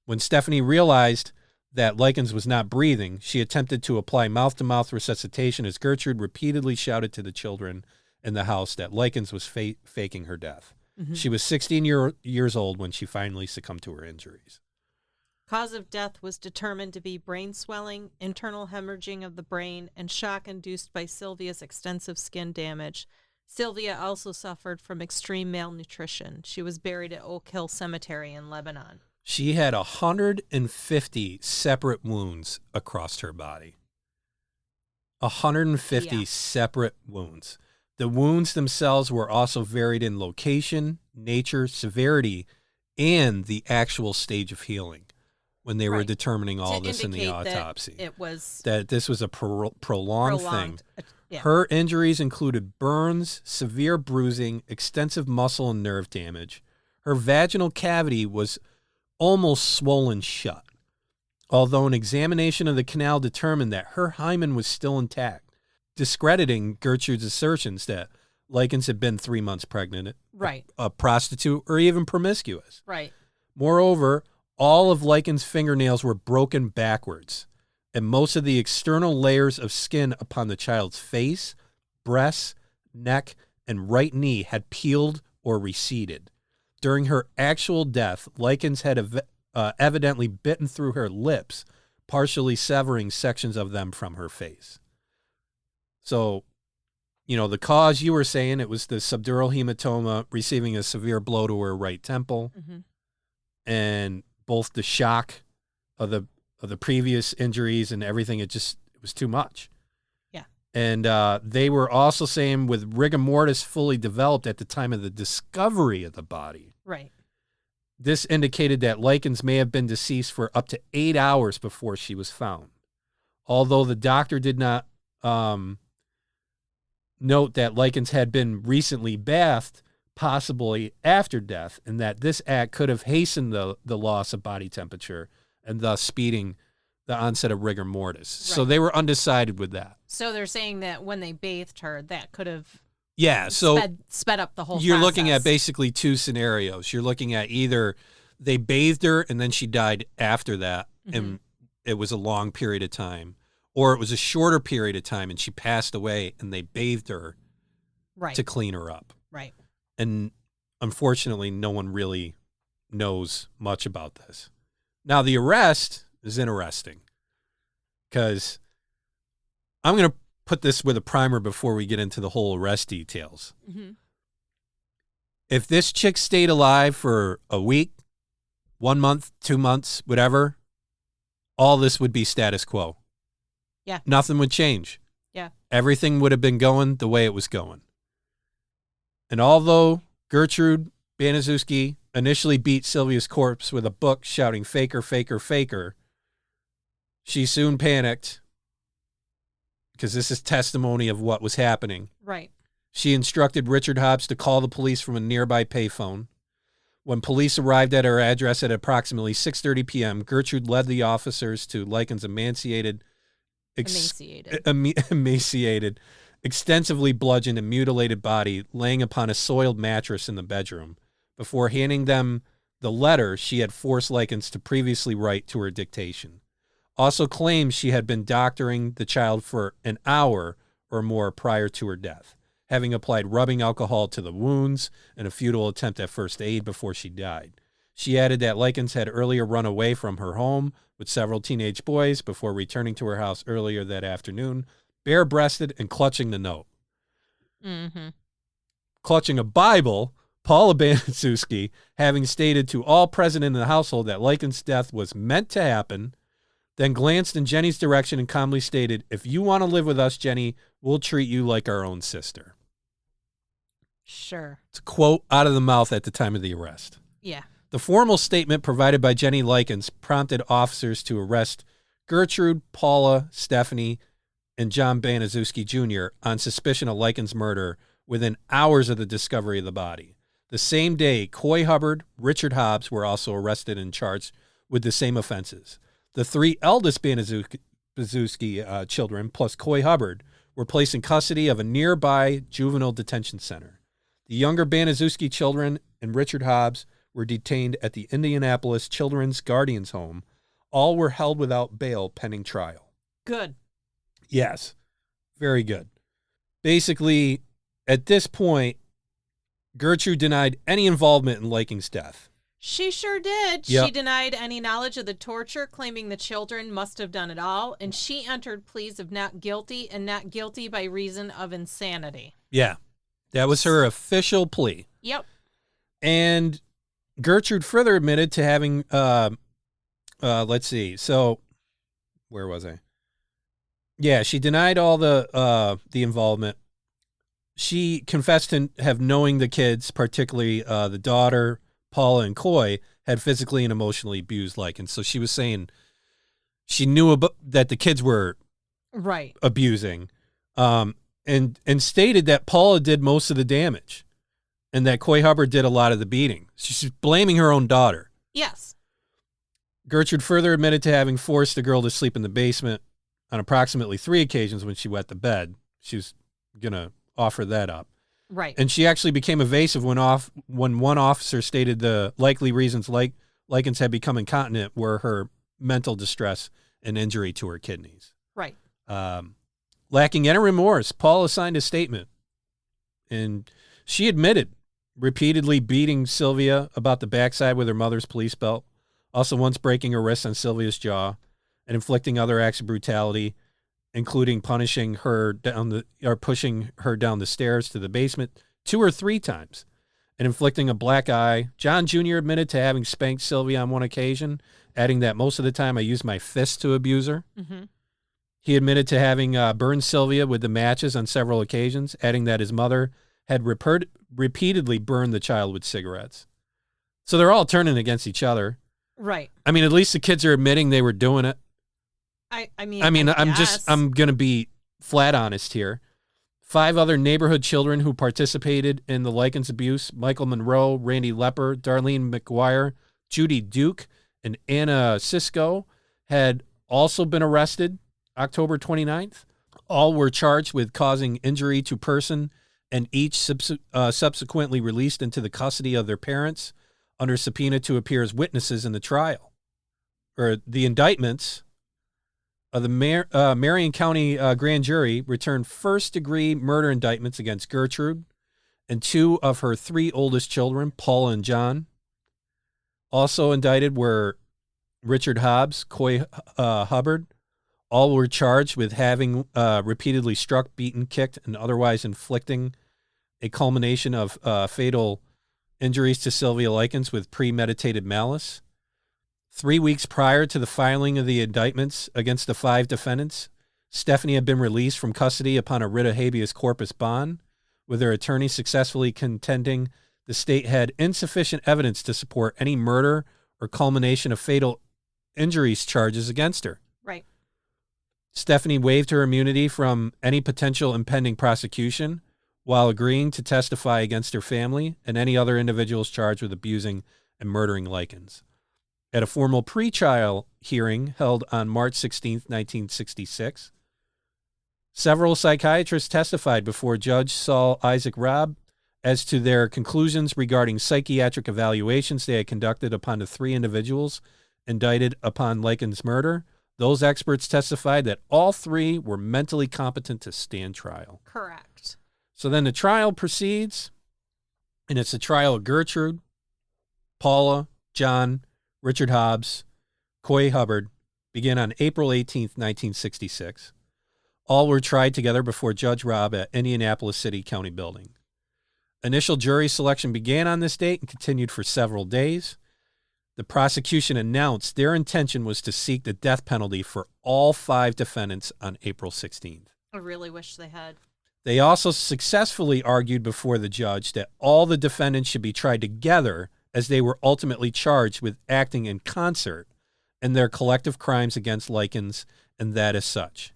When Stephanie realized that Likens was not breathing, she attempted to apply mouth-to-mouth resuscitation as Gertrude repeatedly shouted to the children in the house that Likens was faking her death. Mm-hmm. She was 16 years old when she finally succumbed to her injuries. Cause of death was determined to be brain swelling, internal hemorrhaging of the brain, and shock induced by Sylvia's extensive skin damage. Sylvia also suffered from extreme malnutrition. She was buried at Oak Hill Cemetery in Lebanon. She had 150 separate wounds across her body. 150 separate wounds. The wounds themselves were also varied in location, nature, severity, and the actual stage of healing when they were determining all this in the autopsy. That this was a prolonged thing. Yeah. Her injuries included burns, severe bruising, extensive muscle and nerve damage. Her vaginal cavity was almost swollen shut, although an examination of the canal determined that her hymen was still intact, discrediting Gertrude's assertions that Likens had been 3 months pregnant, a prostitute, or even promiscuous. Right. Moreover, all of Likens' fingernails were broken backwards, and most of the external layers of skin upon the child's face, breasts, neck, and right knee had peeled or receded. During her actual death, Likens had evidently bitten through her lips, partially severing sections of them from her face. So, the cause you were saying, it was the subdural hematoma receiving a severe blow to her right temple, and both the shock of the previous injuries and everything, it was too much. Yeah. And they were also saying with rigor mortis fully developed at the time of the discovery of the body. Right. This indicated that Likens may have been deceased for up to 8 hours before she was found. Although the doctor did not note that Likens had been recently bathed, possibly after death, and that this act could have hastened the loss of body temperature and thus speeding the onset of rigor mortis. Right. So they were undecided with that. So they're saying that when they bathed her, that could have sped up the whole You're process. Looking at basically two scenarios. You're looking at either they bathed her and then she died after that, and it was a long period of time, or it was a shorter period of time and she passed away and they bathed her to clean her up. Right. And unfortunately, no one really knows much about this. Now, the arrest is interesting because I'm going to put this with a primer before we get into the whole arrest details. If this chick stayed alive for a week, 1 month, 2 months, whatever, all this would be status quo. Yeah. Nothing would change. Yeah. Everything would have been going the way it was going. And although Gertrude Baniszewski initially beat Sylvia's corpse with a book shouting, "Faker, faker, faker," she soon panicked because this is testimony of what was happening. Right. She instructed Richard Hobbs to call the police from a nearby payphone. When police arrived at her address at approximately 6:30 p.m., Gertrude led the officers to Likens' emaciated, extensively bludgeoned and mutilated body laying upon a soiled mattress in the bedroom before handing them the letter she had forced Likens to previously write to her dictation. Also claims she had been doctoring the child for an hour or more prior to her death, having applied rubbing alcohol to the wounds in a futile attempt at first aid before she died. She added that Likens had earlier run away from her home with several teenage boys before returning to her house earlier that afternoon, bare-breasted and clutching the note. Clutching a Bible, Paula Baniszewski, having stated to all present in the household that Likens' death was meant to happen, then glanced in Jenny's direction and calmly stated, "If you want to live with us, Jenny, we'll treat you like our own sister." Sure. It's a quote out of the mouth at the time of the arrest. Yeah. The formal statement provided by Jenny Likens prompted officers to arrest Gertrude, Paula, Stephanie, and John Baniszewski Jr. on suspicion of Likens' murder within hours of the discovery of the body. The same day, Coy Hubbard, Richard Hobbs were also arrested and charged with the same offenses. The three eldest Baniszewski children, plus Coy Hubbard, were placed in custody of a nearby juvenile detention center. The younger Baniszewski children and Richard Hobbs were detained at the Indianapolis Children's Guardians Home. All were held without bail pending trial. Good. Yes, very good. Basically, at this point, Gertrude denied any involvement in Likens' death. She sure did. Yep. She denied any knowledge of the torture, claiming the children must have done it all, and she entered pleas of not guilty and not guilty by reason of insanity. Yeah, that was her official plea. Yep. And Gertrude further admitted to having, let's see, so where was I? Yeah, she denied all the involvement. She confessed to have knowing the kids, particularly the daughter, Paula and Coy, had physically and emotionally abused Likens. So she was saying she knew that the kids were abusing, and stated that Paula did most of the damage and that Coy Hubbard did a lot of the beating. She's blaming her own daughter. Yes. Gertrude further admitted to having forced the girl to sleep in the basement on approximately 3 occasions when she wet the bed. She was going to offer that up. Right. And she actually became evasive when one officer stated the likely reasons Likens had become incontinent were her mental distress and injury to her kidneys. Right. Lacking any remorse, Paula signed a statement, and she admitted repeatedly beating Sylvia about the backside with her mother's police belt, Also once breaking her wrist on Sylvia's jaw and inflicting other acts of brutality, including pushing her down the stairs to the basement 2 or 3 times and inflicting a black eye. John Jr. admitted to having spanked Sylvia on one occasion, adding that most of the time I used my fist to abuse her. Mm-hmm. He admitted to having burned Sylvia with the matches on several occasions, adding that his mother had repeatedly burned the child with cigarettes. So they're all turning against each other. Right. I mean, at least the kids are admitting they were doing it. I'm going to be flat honest here. 5 other neighborhood children who participated in the Likens abuse, Michael Monroe, Randy Lepper, Darlene McGuire, Judy Duke, and Anna Cisco, had also been arrested October 29th. All were charged with causing injury to person and each subsequently released into the custody of their parents under subpoena to appear as witnesses in the trial. Or the indictments of the Marion County grand jury returned first-degree murder indictments against Gertrude and 2 of her 3 oldest children, Paula and John. Also indicted were Richard Hobbs, Coy Hubbard. All were charged with having repeatedly struck, beaten, kicked, and otherwise inflicting a culmination of fatal injuries to Sylvia Likens with premeditated malice. 3 weeks prior to the filing of the indictments against the 5 defendants, Stephanie had been released from custody upon a writ of habeas corpus bond, with her attorney successfully contending the state had insufficient evidence to support any murder or culmination of fatal injuries charges against her. Right. Stephanie waived her immunity from any potential impending prosecution while agreeing to testify against her family and any other individuals charged with abusing and murdering Likens. At a formal pretrial hearing held on March 16, 1966, several psychiatrists testified before Judge Saul Isaac Robb as to their conclusions regarding psychiatric evaluations they had conducted upon the 3 individuals indicted upon Likens' murder. Those experts testified that all 3 were mentally competent to stand trial. Correct. So then the trial proceeds, and it's the trial of Gertrude, Paula, John, Richard Hobbs, Coy Hubbard, began on April 18, 1966. All were tried together before Judge Robb at Indianapolis City County Building. Initial jury selection began on this date and continued for several days. The prosecution announced their intention was to seek the death penalty for all 5 defendants on April 16th. I really wish they had. They also successfully argued before the judge that all the defendants should be tried together, as they were ultimately charged with acting in concert in their collective crimes against Likens, and that as such.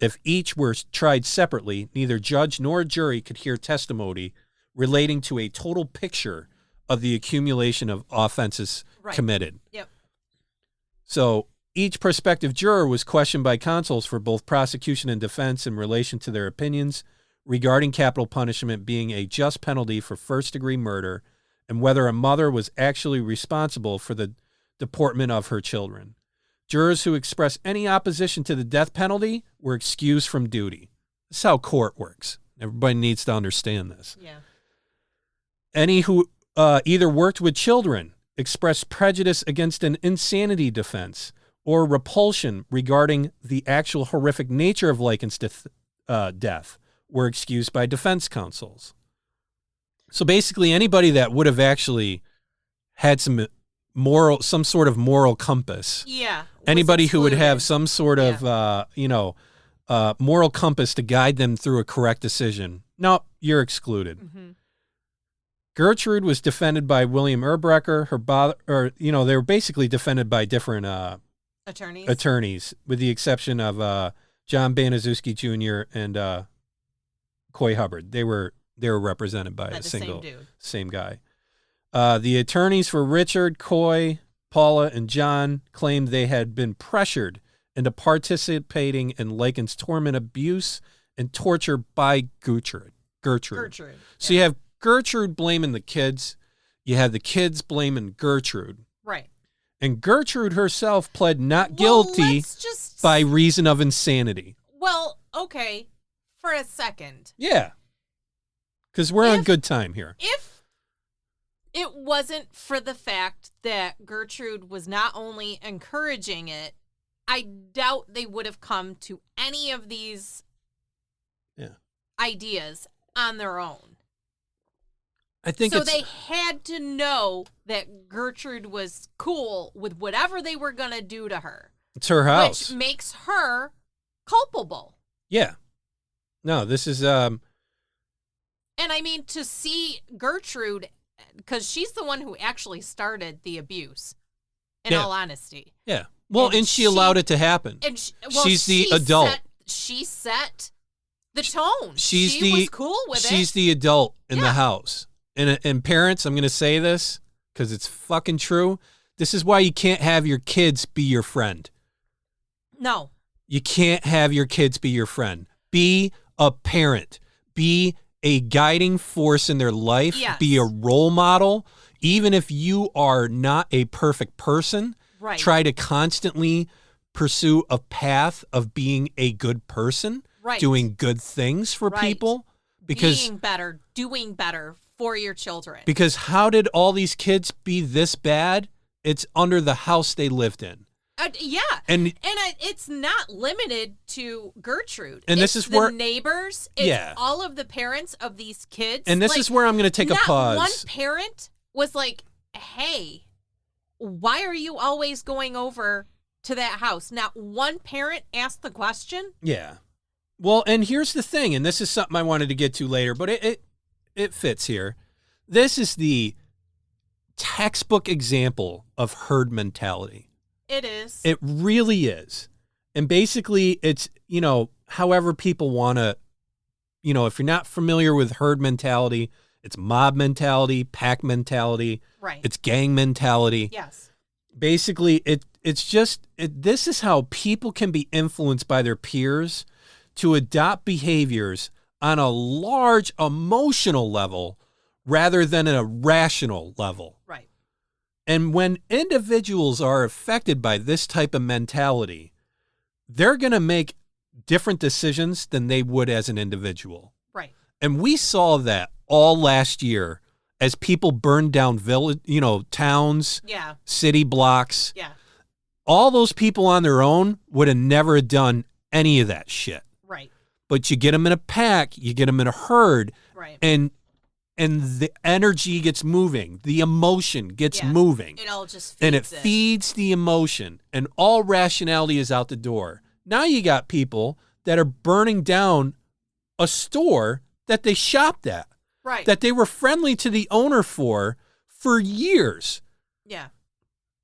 If each were tried separately, neither judge nor jury could hear testimony relating to a total picture of the accumulation of offenses committed. Yep. So each prospective juror was questioned by counsels for both prosecution and defense in relation to their opinions regarding capital punishment being a just penalty for first-degree murder and whether a mother was actually responsible for the deportment of her children. Jurors who expressed any opposition to the death penalty were excused from duty. This is how court works. Everybody needs to understand this. Yeah. Any who either worked with children, expressed prejudice against an insanity defense, or repulsion regarding the actual horrific nature of Likens' death were excused by defense counsels. So basically, anybody that would have actually had some sort of moral compass. Yeah. Anybody who would have some sort of, moral compass to guide them through a correct decision. No, you're excluded. Mm-hmm. Gertrude was defended by William Erbrecher. They were basically defended by different attorneys, with the exception of John Baniszewski Jr. and Coy Hubbard. They were represented by a single same guy. The attorneys for Richard, Coy, Paula, and John claimed they had been pressured into participating in Likens' torment, abuse, and torture by Gertrude. So you have Gertrude blaming the kids. You have the kids blaming Gertrude. Right. And Gertrude herself pled not guilty by reason of insanity. Well, okay, for a second. Yeah. Because we're on good time here. If it wasn't for the fact that Gertrude was not only encouraging it, I doubt they would have come to any of these ideas on their own. I think so they had to know that Gertrude was cool with whatever they were going to do to her. It's her house. Which makes her culpable. Yeah. No, this is... And I mean, to see Gertrude, because she's the one who actually started the abuse, in all honesty. Yeah. Well, and she allowed it to happen. And she's the adult. She set the tone. She was cool with it. She's the adult in the house. And parents, I'm going to say this because it's fucking true. This is why you can't have your kids be your friend. No. You can't have your kids be your friend. Be a parent. Be a guiding force in their life. Yes. Be a role model. Even if you are not a perfect person, try to constantly pursue a path of being a good person, doing good things for people. Because being better, doing better for your children. Because how did all these kids be this bad? It's under the house they lived in. And it's not limited to Gertrude. And this is where the neighbors, it's all of the parents of these kids. And this is where I'm going to take a pause. One parent was like, hey, why are you always going over to that house? Not one parent asked the question. Yeah. Well, and here's the thing, and this is something I wanted to get to later, but it fits here. This is the textbook example of herd mentality. It is. It really is. And basically, it's, however people want to, if you're not familiar with herd mentality, it's mob mentality, pack mentality. Right. It's gang mentality. Yes. Basically, this is how people can be influenced by their peers to adopt behaviors on a large emotional level rather than a rational level. Right. And when individuals are affected by this type of mentality, they're going to make different decisions than they would as an individual. Right. And we saw that all last year as people burned down towns, city blocks. Yeah. All those people on their own would have never done any of that shit. Right. But you get them in a pack, you get them in a herd, and the energy gets moving, the emotion gets moving. It all just feeds and it feeds the emotion, and all rationality is out the door. Now you got people that are burning down a store that they shopped at, that they were friendly to the owner for years. Yeah.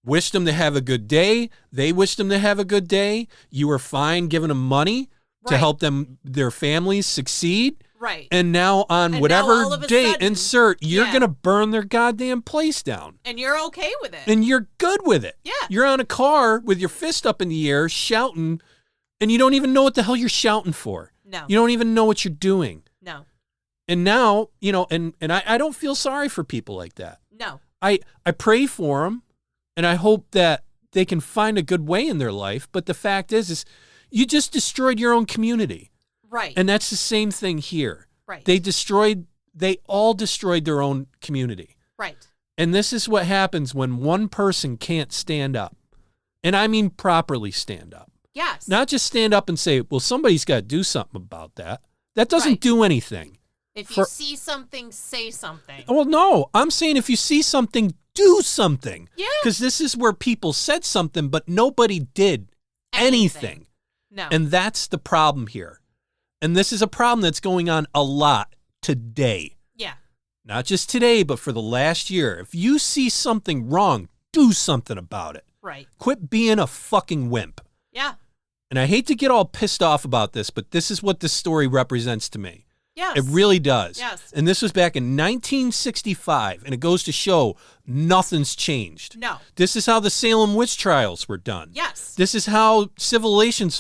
Wished them to have a good day. They wished them to have a good day. You were fine giving them money to help their families succeed. Right. And now whatever day insert, you're going to burn their goddamn place down. And you're okay with it. And you're good with it. Yeah. You're on a car with your fist up in the air shouting, and you don't even know what the hell you're shouting for. No. You don't even know what you're doing. No. And now, and I don't feel sorry for people like that. No. I pray for them, and I hope that they can find a good way in their life. But the fact is you just destroyed your own community. Right. And that's the same thing here. Right. They all destroyed their own community. Right. And this is what happens when one person can't stand up. And I mean properly stand up. Yes. Not just stand up and say, well, somebody's got to do something about that. That doesn't do anything. If you see something, say something. Well, no. I'm saying if you see something, do something. Yeah. Because this is where people said something, but nobody did anything. No. And that's the problem here. And this is a problem that's going on a lot today. Yeah. Not just today, but for the last year. If you see something wrong, do something about it. Right. Quit being a fucking wimp. Yeah. And I hate to get all pissed off about this, but this is what this story represents to me. Yes. It really does. Yes. And this was back in 1965, and it goes to show nothing's changed. No. This is how the Salem witch trials were done. Yes. This is how civilizations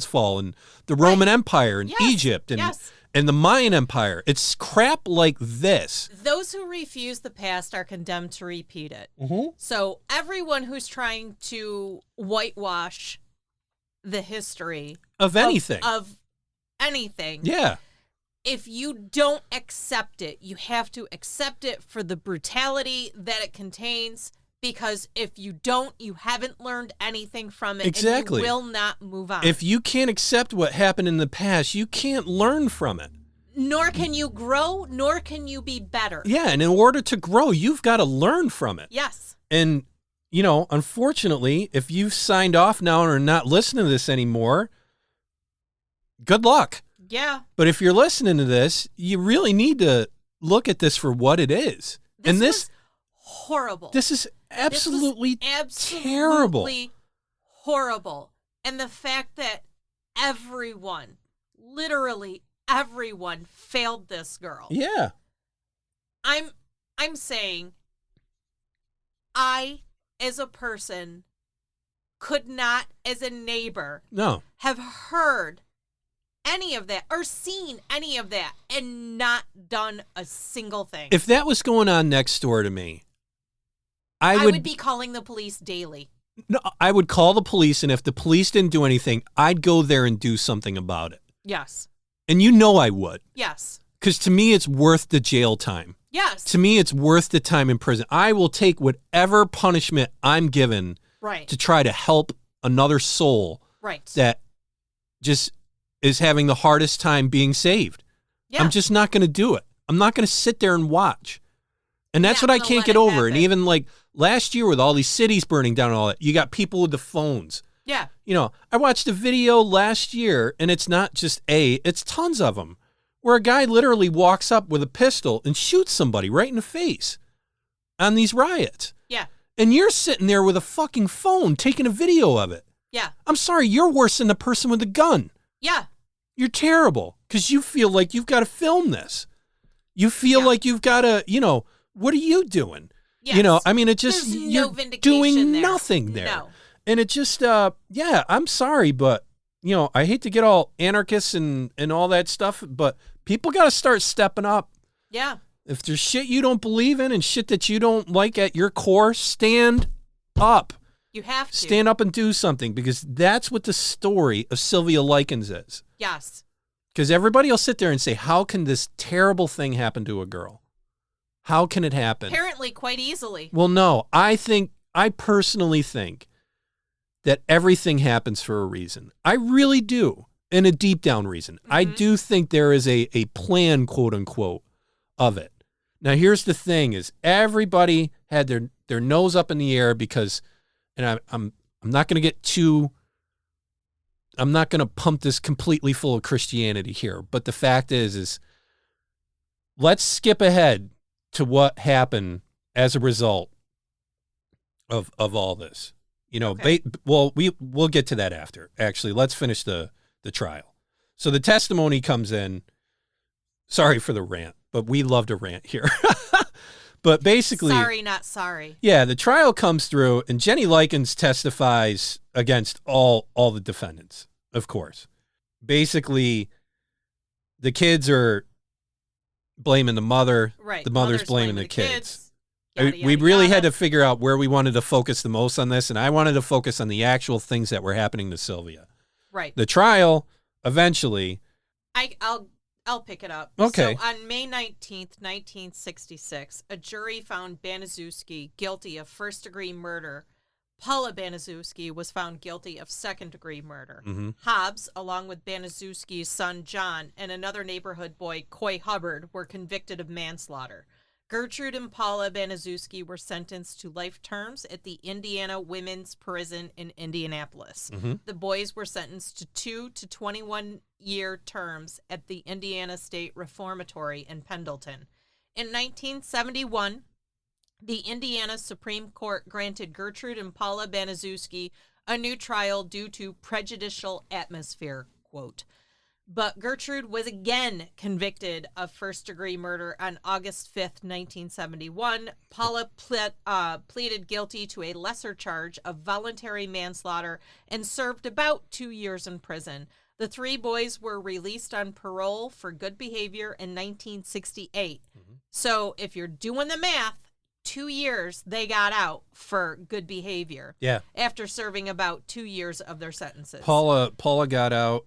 fall in the Roman Empire and Egypt and the Mayan Empire. It's crap like this. Those who refuse the past are condemned to repeat it. Mm-hmm. So everyone who's trying to whitewash the history of anything. Of anything. Yeah. if you don't accept it, you have to accept it for the brutality that it contains, because if you don't, you haven't learned anything from it. Exactly. And you will not move on. If you can't accept what happened in the past, you can't learn from it. Nor can you grow, nor can you be better. Yeah, and in order to grow, you've got to learn from it. Yes. And, you know, unfortunately, if you've signed off now and are not listening to this anymore, good luck. Yeah. But if you're listening to this, you really need to look at this for what it is. This was horrible. This is absolutely terrible. Horrible. And the fact that everyone, literally everyone, failed this girl. Yeah. I'm saying I, as a person, could not, as a neighbor, have heard any of that or seen any of that and not done a single thing. If that was going on next door to me, I would be calling the police daily. No, I would call the police, and if the police didn't do anything, I'd go there and do something about it. Yes. And you know I would. Yes. Because to me, it's worth the jail time. Yes. To me, it's worth the time in prison. I will take whatever punishment I'm given to try to help another soul that just is having the hardest time being saved. Yeah. I'm just not going to do it. I'm not going to sit there and watch. And that's what I can't get over. And even like last year with all these cities burning down and all that, you got people with the phones. Yeah. You know, I watched a video last year, and it's not just it's tons of them, where a guy literally walks up with a pistol and shoots somebody right in the face on these riots. Yeah. And you're sitting there with a fucking phone taking a video of it. Yeah. I'm sorry, you're worse than the person with the gun. Yeah. You're terrible because you feel like you've got to film this. You feel like you've got to, you know, what are you doing? Yes. You know, I mean, it just, There's you're no vindication doing there. nothing there. No. And it just, I'm sorry, but, you know, I hate to get all anarchists and all that stuff, but people got to start stepping up. Yeah. If there's shit you don't believe in and shit that you don't like at your core, stand up. You have to. Stand up and do something, because that's what the story of Sylvia Likens is. Yes. Because everybody will sit there and say, how can this terrible thing happen to a girl? How can it happen? Apparently quite easily. Well, no, I personally think that everything happens for a reason. I really do, and a deep down reason. Mm-hmm. I do think there is a plan, quote unquote, of it. Now, here's the thing: is everybody had their nose up in the air because, and I'm not going to get too. I'm not going to pump this completely full of Christianity here, but the fact is let's skip ahead to what happened as a result of all this. You know, okay. We'll get to that after. Actually, let's finish the trial. So the testimony comes in. Sorry for the rant, but we love to rant here. But basically, sorry, not sorry. Yeah, the trial comes through, and Jenny Likens testifies against all the defendants, of course. Basically, the kids are blaming the mother. Right. The mother's blaming the kids. Yada, yada, we really yada. had to figure out where we wanted to focus the most on this, and I wanted to focus on the actual things that were happening to Sylvia. Right. The trial, eventually... I'll pick it up. Okay. So on May 19th, 1966, a jury found Baniszewski guilty of first-degree murder. Paula Baniszewski was found guilty of second-degree murder. Mm-hmm. Hobbs, along with Baniszewski's son John and another neighborhood boy, Coy Hubbard, were convicted of manslaughter. Gertrude and Paula Baniszewski were sentenced to life terms at the Indiana Women's Prison in Indianapolis. Mm-hmm. The boys were sentenced to 2 to 21-year terms at the Indiana State Reformatory in Pendleton. In 1971, the Indiana Supreme Court granted Gertrude and Paula Baniszewski a new trial due to prejudicial atmosphere, quote. But Gertrude was again convicted of first-degree murder on August 5th, 1971. Paula pleaded guilty to a lesser charge of voluntary manslaughter and served about 2 years in prison. The three boys were released on parole for good behavior in 1968. Mm-hmm. So if you're doing the math, 2 years they got out for good behavior. Yeah. After serving about 2 years of their sentences. Paula got out.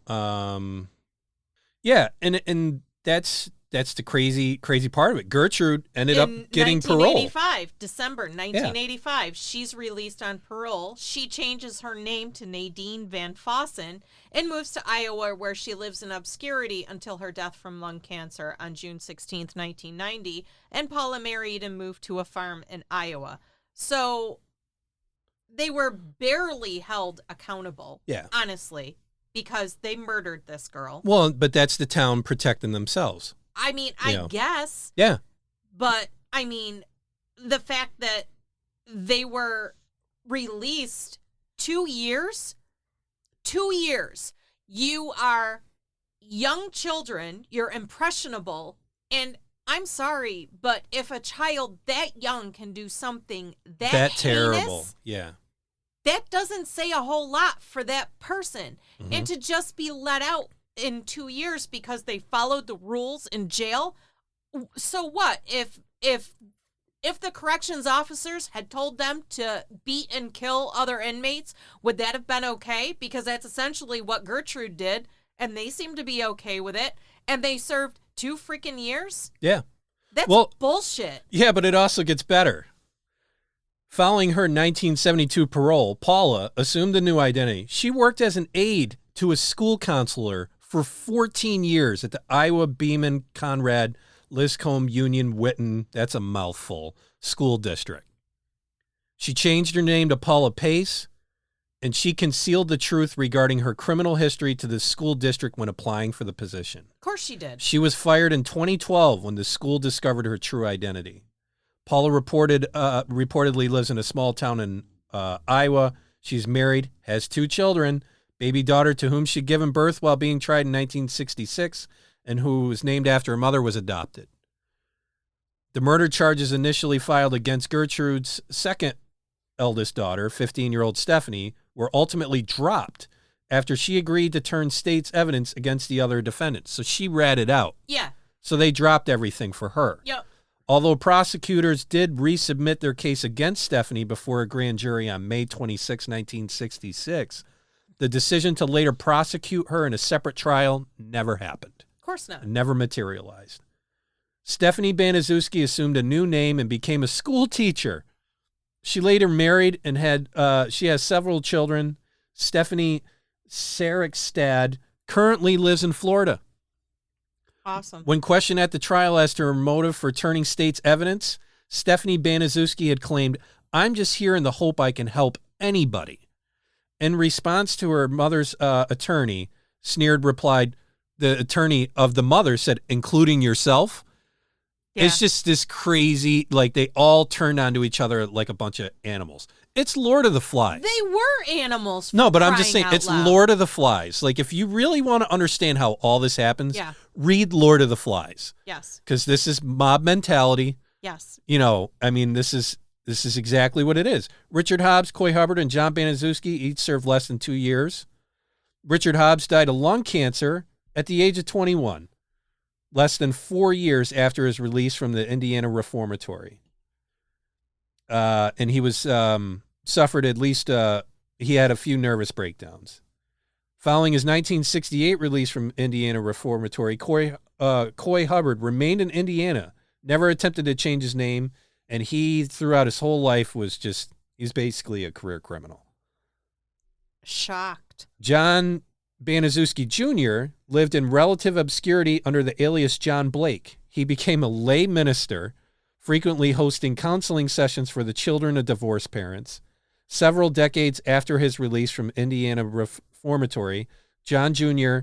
Yeah, and that's the crazy part of it. Gertrude ended up getting parole. December 1985, she's released on parole. She changes her name to Nadine Van Fossen and moves to Iowa, where she lives in obscurity until her death from lung cancer on June 16th, 1990. And Paula married and moved to a farm in Iowa. So they were barely held accountable, honestly, because they murdered this girl. Well, but that's the town protecting themselves. I mean, I guess. Yeah. But, I mean, the fact that they were released 2 years, you are young children, you're impressionable, and I'm sorry, but if a child that young can do something that heinous, terrible, that doesn't say a whole lot for that person. Mm-hmm. And to just be let out in 2 years because they followed the rules in jail. So what if the corrections officers had told them to beat and kill other inmates, would that have been okay? Because that's essentially what Gertrude did, and they seemed to be okay with it, and they served 2 freaking years? Yeah. That's bullshit. Yeah, but it also gets better. Following her 1972 parole, Paula assumed a new identity. She worked as an aide to a school counselor for 14 years at the Iowa Beeman Conrad Liscombe Union Witten, that's a mouthful, school district. She changed her name to Paula Pace, and she concealed the truth regarding her criminal history to the school district when applying for the position. Of course she did. She was fired in 2012 when the school discovered her true identity. Paula reportedly lives in a small town in Iowa. She's married, has 2 children, baby daughter to whom she'd given birth while being tried in 1966, and who was named after her mother, was adopted. The murder charges initially filed against Gertrude's second eldest daughter, 15-year-old Stephanie, were ultimately dropped after she agreed to turn state's evidence against the other defendants. So she ratted out. Yeah. So they dropped everything for her. Yep. Although prosecutors did resubmit their case against Stephanie before a grand jury on May 26, 1966, the decision to later prosecute her in a separate trial never happened. Of course not. Never materialized. Stephanie Baniszewski assumed a new name and became a school teacher. She later married and she has several children. Stephanie Sarikstad currently lives in Florida. Awesome. When questioned at the trial as to her motive for turning state's evidence, Stephanie Baniszewski had claimed, "I'm just here in the hope I can help anybody." In response to her mother's attorney, the attorney of the mother said, "Including yourself?" Yeah. It's just this crazy, like they all turned onto each other like a bunch of animals. It's Lord of the Flies. They were animals. No, but I'm just saying it's Lord of the Flies. Like if you really want to understand how all this happens, read Lord of the Flies. Yes. Because this is mob mentality. Yes. You know, I mean, this is exactly what it is. Richard Hobbs, Coy Hubbard, and John Baniszewski each served less than 2 years. Richard Hobbs died of lung cancer at the age of 21. Less than 4 years after his release from the Indiana Reformatory. And he was suffered at least, he had a few nervous breakdowns. Following his 1968 release from Indiana Reformatory, Coy Hubbard remained in Indiana, never attempted to change his name, and he, throughout his whole life, he's basically a career criminal. Shocked. John Baniszewski Jr. lived in relative obscurity under the alias John Blake. He became a lay minister, frequently hosting counseling sessions for the children of divorced parents. Several decades after his release from Indiana Reformatory, John Jr.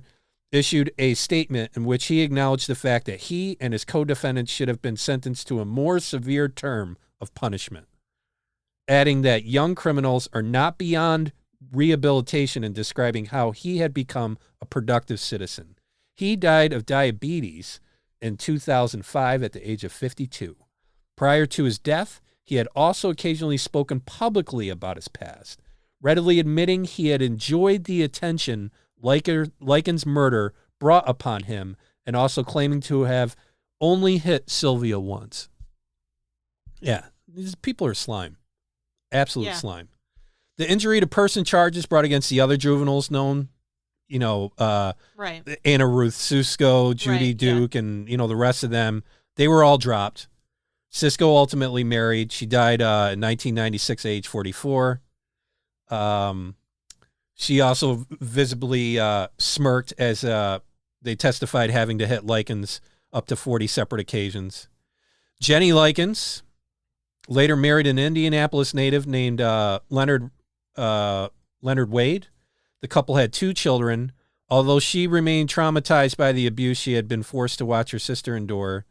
issued a statement in which he acknowledged the fact that he and his co-defendants should have been sentenced to a more severe term of punishment, adding that young criminals are not beyond rehabilitation and describing how he had become a productive citizen. He died of diabetes in 2005 at the age of 52. Prior to his death, he had also occasionally spoken publicly about his past, readily admitting he had enjoyed the attention Likens' murder brought upon him, and also claiming to have only hit Sylvia once. Yeah, these people are slime. Absolute slime. The injury to person charges brought against the other juveniles known, right. Anna Ruth Susko, Judy Right, Duke, and, the rest of them. They were all dropped. Sisko ultimately married. She died in 1996, age 44. She also visibly smirked as they testified having to hit Likens up to 40 separate occasions. Jenny Likens later married an Indianapolis native named Leonard Wade. The couple had 2 children. Although she remained traumatized by the abuse she had been forced to watch her sister endure,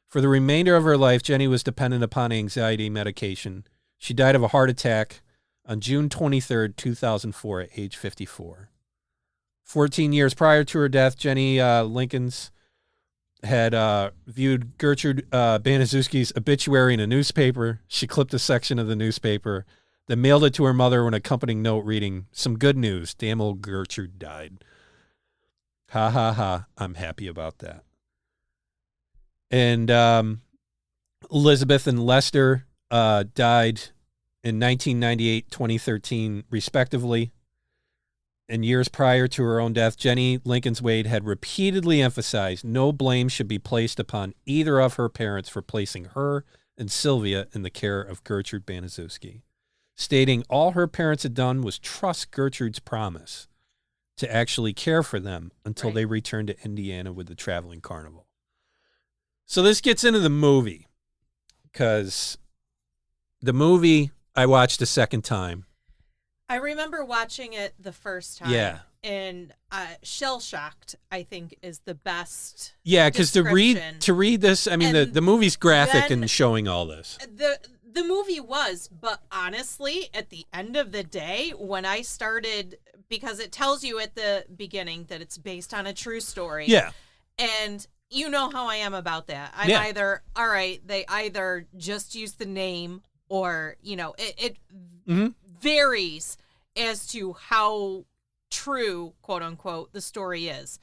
for the remainder of her life, Jenny was dependent upon anxiety medication. She died of a heart attack on June 23rd, 2004, at age 54. 14 years prior to her death, Jenny Likens had viewed Gertrude Baniszewski's obituary in a newspaper. She clipped a section of the newspaper, then mailed it to her mother with an accompanying note reading, "Some good news. Damn old Gertrude died. Ha ha ha. I'm happy about that." And Elizabeth and Lester died in 1998, 2013, respectively. And years prior to her own death, Jenny Likens Wade had repeatedly emphasized no blame should be placed upon either of her parents for placing her and Sylvia in the care of Gertrude Baniszewski, stating all her parents had done was trust Gertrude's promise to actually care for them until they returned to Indiana with the traveling carnival. So this gets into the movie, because the movie I watched a second time. I remember watching it the first time. Yeah. And shell-shocked, I think, is the best. Yeah, because to read this, I mean, the movie's graphic and showing all this. The movie was, but honestly, at the end of the day, when I started, because it tells you at the beginning that it's based on a true story. Yeah. And you know how I am about that. I'm either, all right, they either just use the name or, it varies as to how true, quote unquote, the story is.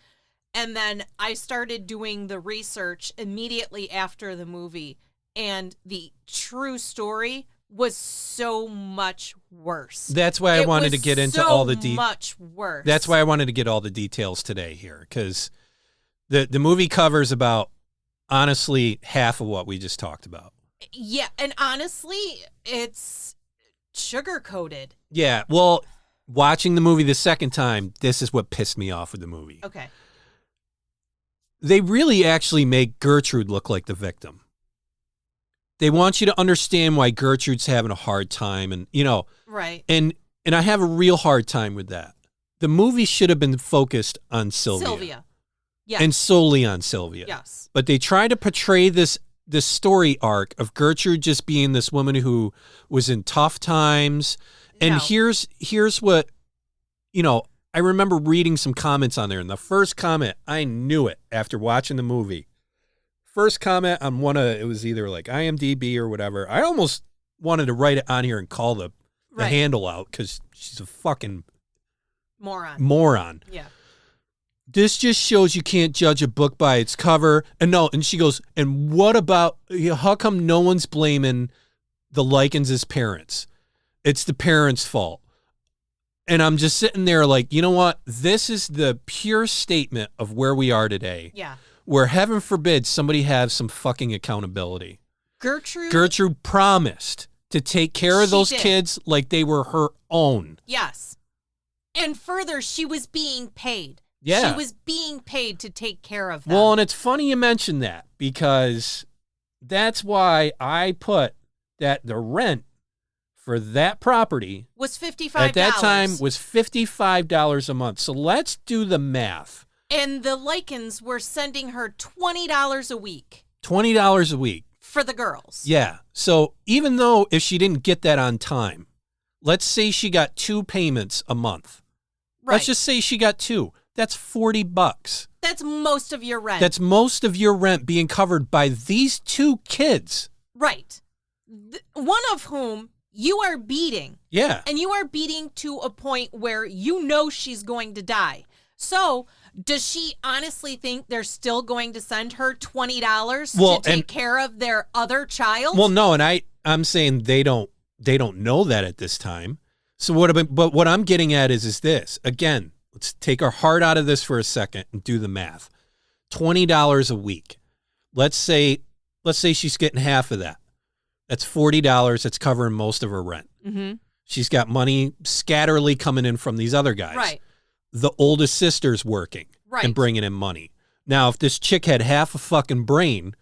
And then I started doing the research immediately after the movie, and the true story was so much worse. That's why I wanted to get into all the details. Much worse. That's why I wanted to get all the details today here, because the movie covers about, honestly, half of what we just talked about. Yeah, and honestly, it's sugar-coated. Yeah, well, watching the movie the second time, this is what pissed me off with the movie. Okay. They really actually make Gertrude look like the victim. They want you to understand why Gertrude's having a hard time, and right. And I have a real hard time with that. The movie should have been focused on Sylvia. Yes. And solely on Sylvia. Yes. But they try to portray this story arc of Gertrude just being this woman who was in tough times. And here's what, I remember reading some comments on there, and the first comment, I knew it after watching the movie. First comment on it was either like IMDb or whatever. I almost wanted to write it on here and call the handle out, because she's a fucking moron. Yeah. This just shows you can't judge a book by its cover. And she goes, and what about, how come no one's blaming the Likens' parents? It's the parents' fault. And I'm just sitting there like, you know what? This is the pure statement of where we are today. Yeah. Where, heaven forbid, somebody has some fucking accountability. Gertrude promised to take care of those kids like they were her own. Yes. And further, she was being paid. Yeah. She was being paid to take care of them. Well, and it's funny you mention that, because that's why I put that the rent for that property was $55. At that time was $55 a month. So let's do the math. And the Likens were sending her $20 a week. $20 a week. For the girls. Yeah. So even though if she didn't get that on time, let's say she got 2 payments a month. Right. Let's just say she got 2. That's $40. That's most of your rent. That's most of your rent being covered by these 2 kids. Right. One of whom you are beating. Yeah. And you are beating to a point where she's going to die. So, does she honestly think they're still going to send her $20 to take care of their other child? Well, no, and I'm saying they don't know that at this time. So what I'm getting at is this. Again, Let's take our heart out of this for a second and do the math. $20 a week. Let's say she's getting half of that. That's $40. That's covering most of her rent. Mm-hmm. She's got money scatterly coming in from these other guys. Right. The oldest sister's working and bringing in money. Now, if this chick had half a fucking brain,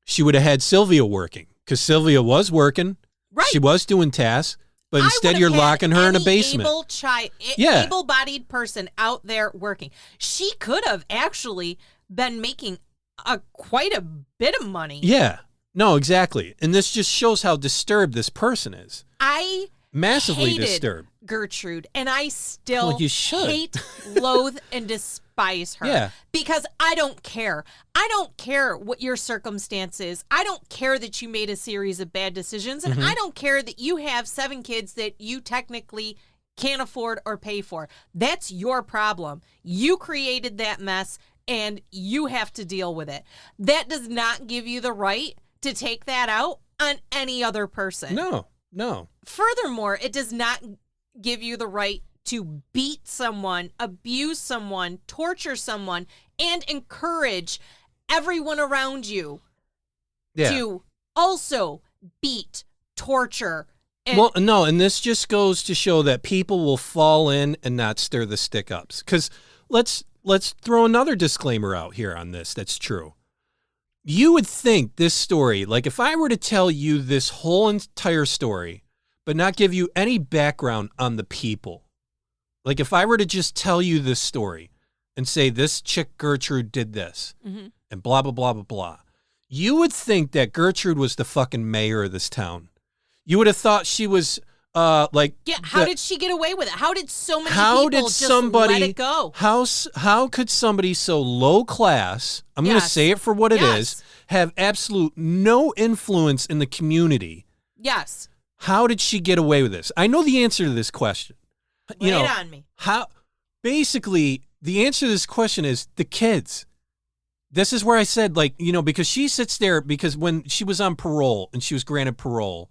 she would have had Sylvia working because Sylvia was working. Right. She was doing tasks, but instead you're locking her in a basement. Able-bodied person out there working. She could have actually been making quite a bit of money. Yeah. No, exactly. And this just shows how disturbed this person is. I massively disturbed Gertrude, and I still you should. hate, loathe, and despise her. Yeah. Because I don't care. I don't care what your circumstance is. I don't care that you made a series of bad decisions, and I don't care that you have 7 kids that you technically can't afford or pay for. That's your problem. You created that mess, and you have to deal with it. That does not give you the right to take that out on any other person. No. Furthermore, it does not give you the right to beat someone, abuse someone, torture someone, and encourage everyone around you to also beat, torture. And this just goes to show that people will fall in and not stir the stick-ups. Because let's throw another disclaimer out here on this that's true. You would think this story, like if I were to tell you this whole entire story, but not give you any background on the people, like if I were to just tell you this story and say this chick Gertrude did this and blah, blah, blah, blah, blah, you would think that Gertrude was the fucking mayor of this town. You would have thought she was how did she get away with it? How did so many people just let it go? How could somebody so low class, I'm going to say it for what it is, have absolute no influence in the community? Yes. How did she get away with this? I know the answer to this question. Lay it on me. Basically, the answer to this question is the kids. This is where I said, because she sits there, because when she was on parole and she was granted parole,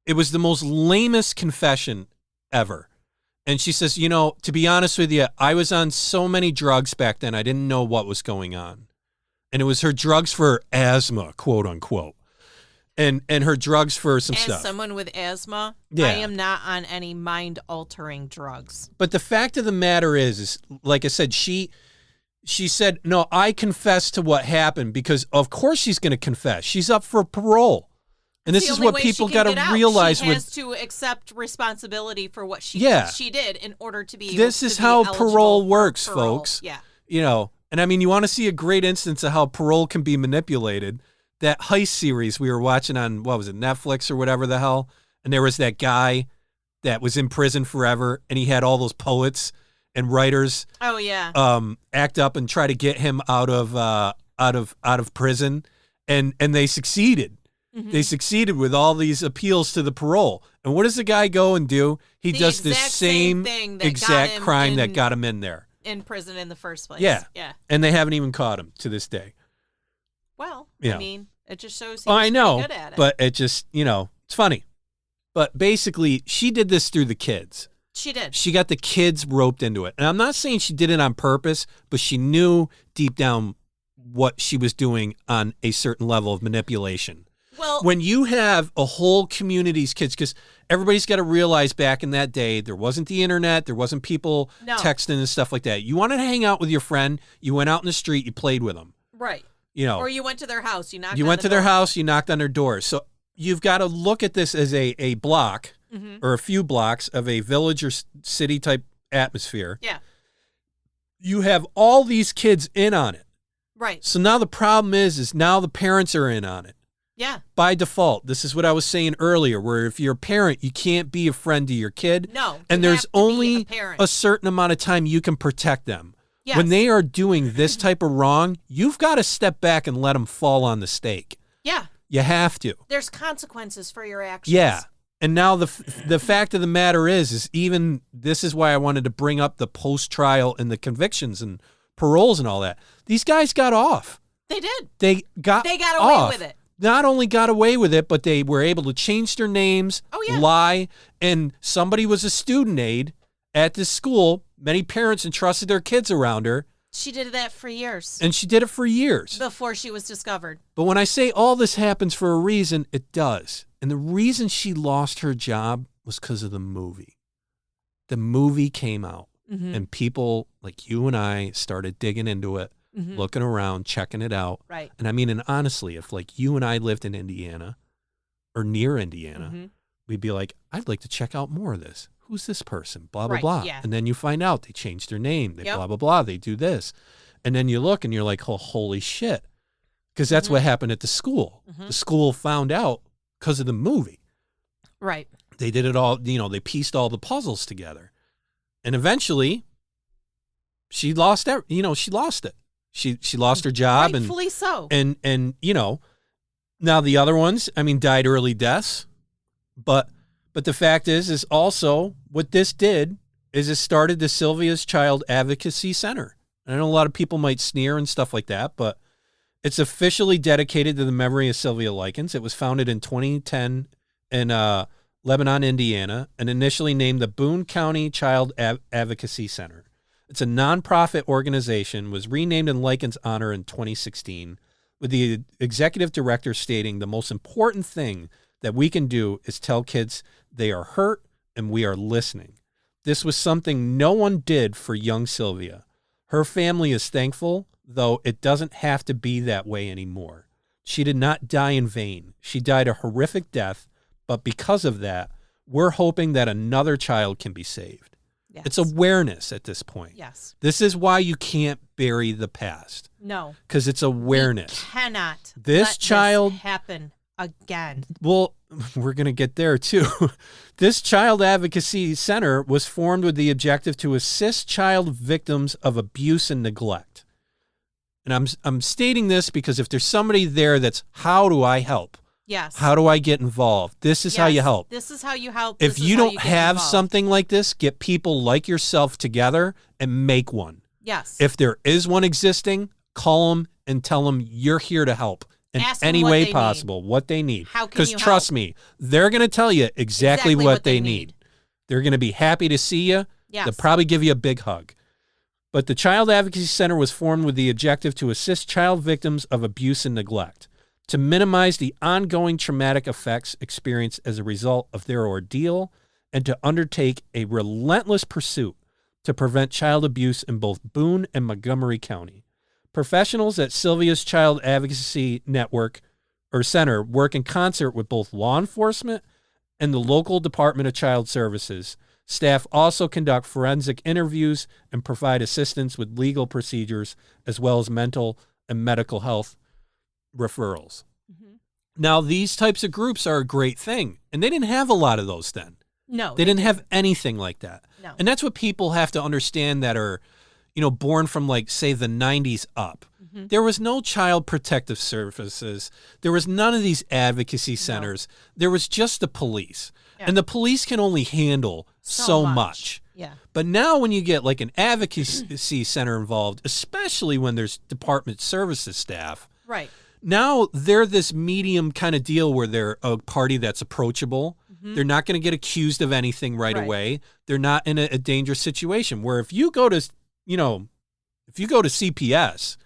it was the most lamest confession ever. And she says, to be honest with you, I was on so many drugs back then, I didn't know what was going on. And it was her drugs for asthma, quote unquote. And her drugs for some stuff. As someone with asthma, I am not on any mind-altering drugs. But the fact of the matter is like I said, she said, no, I confess to what happened because of course she's going to confess. She's up for parole. And this is what people got to realize. She has to accept responsibility for what she did in order to be able This is how parole works, parole. Folks. Yeah. And I mean, you want to see a great instance of how parole can be manipulated. That heist series we were watching on, what was it, Netflix or whatever the hell? And there was that guy that was in prison forever, and he had all those poets and writers act up and try to get him out of prison. And they succeeded. They succeeded with all these appeals to the parole. And what does the guy go and do? He does the same exact crime that got him in there. In prison in the first place. Yeah. And they haven't even caught him to this day. Well, I mean, it just shows he's I know, good at it. But it just, it's funny. But basically, she did this through the kids. She did. She got the kids roped into it. And I'm not saying she did it on purpose, but she knew deep down what she was doing on a certain level of manipulation. Well, when you have a whole community's kids, because everybody's got to realize back in that day, there wasn't the internet, there wasn't people texting and stuff like that. You wanted to hang out with your friend, you went out in the street, you played with them. Right. Or you went to their house, you went to their house, you knocked on their door. So you've got to look at this as a block or a few blocks of a village or city type atmosphere. Yeah. You have all these kids in on it. Right. So now the problem is now the parents are in on it. Yeah. By default. This is what I was saying earlier, where if you're a parent, you can't be a friend to your kid. No. And there's only a certain amount of time you can protect them. Yes. When they are doing this type of wrong, you've got to step back and let them fall on the stake. Yeah. You have to. There's consequences for your actions. Yeah. And now the fact of the matter is even this is why I wanted to bring up the post-trial and the convictions and paroles and all that. These guys got off. They did. They got away with it. Not only got away with it, but they were able to change their names, lie, and somebody was a student aide at this school, many parents entrusted their kids around her. She did that for years. And she did it for years. Before she was discovered. But when I say all this happens for a reason, it does. And the reason she lost her job was because of the movie. The movie came out, and people like you and I started digging into it, looking around, checking it out. Right. And I mean, and honestly, if like you and I lived in Indiana or near Indiana, we'd be like, I'd like to check out more of this. Who's this person? Blah, blah, blah. Yeah. And then you find out they changed their name. They blah, blah, blah. They do this. And then you look and you're like, oh, holy shit. Because that's what happened at the school. The school found out because of the movie. Right. They did it all, they pieced all the puzzles together. And eventually, she lost she lost it. She lost her job. Rightfully so. And now the other ones, died early deaths. But the fact is also what this did is it started the Sylvia's Child Advocacy Center. And I know a lot of people might sneer and stuff like that, but it's officially dedicated to the memory of Sylvia Likens. It was founded in 2010 in Lebanon, Indiana, and initially named the Boone County Child Advocacy Center. It's a nonprofit organization, was renamed in Likens' honor in 2016, with the executive director stating the most important thing that we can do is tell kids they are hurt and we are listening. This was something no one did for young Sylvia. Her family is thankful, though it doesn't have to be that way anymore. She did not die in vain. She died a horrific death, but because of that, we're hoping that another child can be saved. Yes. It's awareness at this point. Yes. This is why you can't bury the past. No. Because it's awareness. We cannot this child happen again. Well, we're going to get there too. This Child Advocacy Center was formed with the objective to assist child victims of abuse and neglect. And I'm stating this because if there's somebody there that's, how do I help? Yes. How do I get involved? This is how you help. This is how you help. If you don't have something like this, get people like yourself together and make one. Yes. If there is one existing, call them and tell them you're here to help in any way possible, what they need. How can you help? Because trust me, they're going to tell you exactly what they need. They're going to be happy to see you. Yes. They'll probably give you a big hug. But the Child Advocacy Center was formed with the objective to assist child victims of abuse and neglect, to minimize the ongoing traumatic effects experienced as a result of their ordeal, and to undertake a relentless pursuit to prevent child abuse in both Boone and Montgomery County. Professionals at Sylvia's Child Advocacy Network or Center work in concert with both law enforcement and the local Department of Child Services. Staff also conduct forensic interviews and provide assistance with legal procedures as well as mental and medical health referrals. Now, these types of groups are a great thing, and they didn't have a lot of those then. No. They didn't have anything like that. No. And that's what people have to understand that are, born from like, say, the 90s up. There was no child protective services. There was none of these advocacy centers. No. There was just the police. Yeah. And the police can only handle so much. Yeah. But now when you get like an advocacy center involved, especially when there's department services staff, right? Now they're this medium kind of deal where they're a party that's approachable. They're not going to get accused of anything right away. They're not in a dangerous situation. Where if you go to, CPS,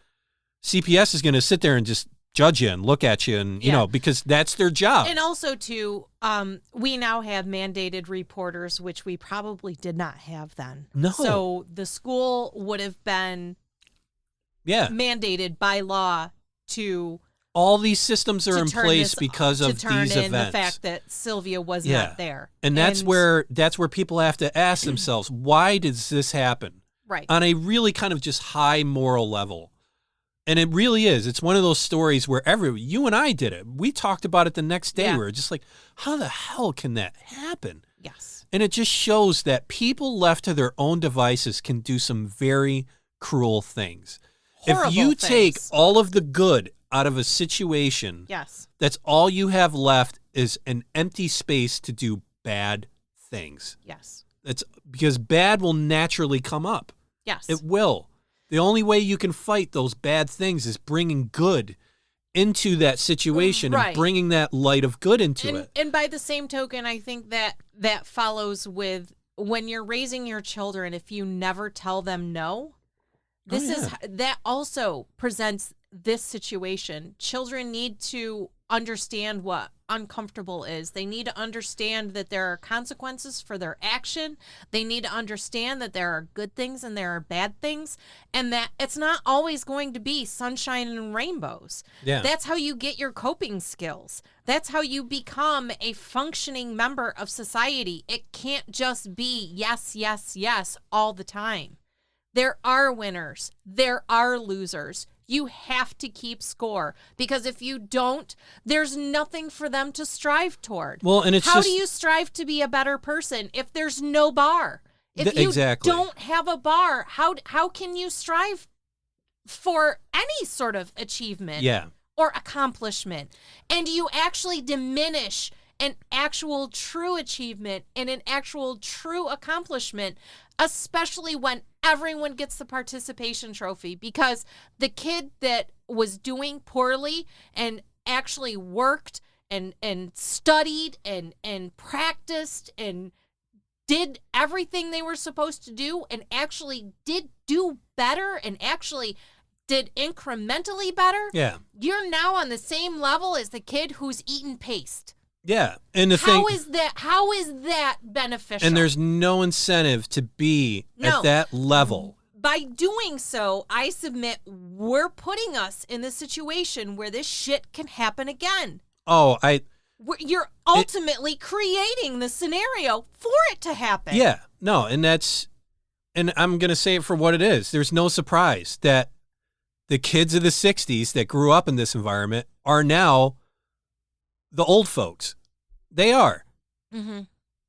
CPS is going to sit there and just judge you and look at you and, because that's their job. And also, too, we now have mandated reporters, which we probably did not have then. No. So the school would have been mandated by law to... All these systems are in place because of these events. To turn in the fact that Sylvia was not there. And that's where people have to ask themselves, why does this happen? Right. On a really kind of just high moral level. And it really is. It's one of those stories where you and I did it. We talked about it the next day. We were just like, how the hell can that happen? Yes. And it just shows that people left to their own devices can do some very cruel things. Horrible if you things. take all of the good out of a situation, that's all you have left is an empty space to do bad things. Yes. That's because bad will naturally come up. Yes. It will. The only way you can fight those bad things is bringing good into that situation and bringing that light of good into it. And by the same token, I think that follows with when you're raising your children, if you never tell them no, that also presents this situation. Children need to understand what uncomfortable is. They need to understand that there are consequences for their action. They need to understand that there are good things and there are bad things, and that it's not always going to be sunshine and rainbows. Yeah. That's how you get your coping skills. That's how you become a functioning member of society. It can't just be yes, yes, yes all the time. There are winners. There are losers. You have to keep score, because if you don't, there's nothing for them to strive toward. Well, and how do you strive to be a better person if there's no bar? If you don't have a bar, how can you strive for any sort of achievement or accomplishment? And you actually diminish an actual true achievement and an actual true accomplishment, especially when everyone gets the participation trophy, because the kid that was doing poorly and actually worked and studied and practiced and did everything they were supposed to do and actually did do better and actually did incrementally better, you're now on the same level as the kid who's eaten paste. Yeah, and how is that beneficial? And there's no incentive to be at that level. By doing so, I submit we're putting us in the situation where this shit can happen again. You're ultimately creating the scenario for it to happen. Yeah, no, and I'm going to say it for what it is. There's no surprise that the kids of the 60s that grew up in this environment are now the old folks. They are. Mm-hmm.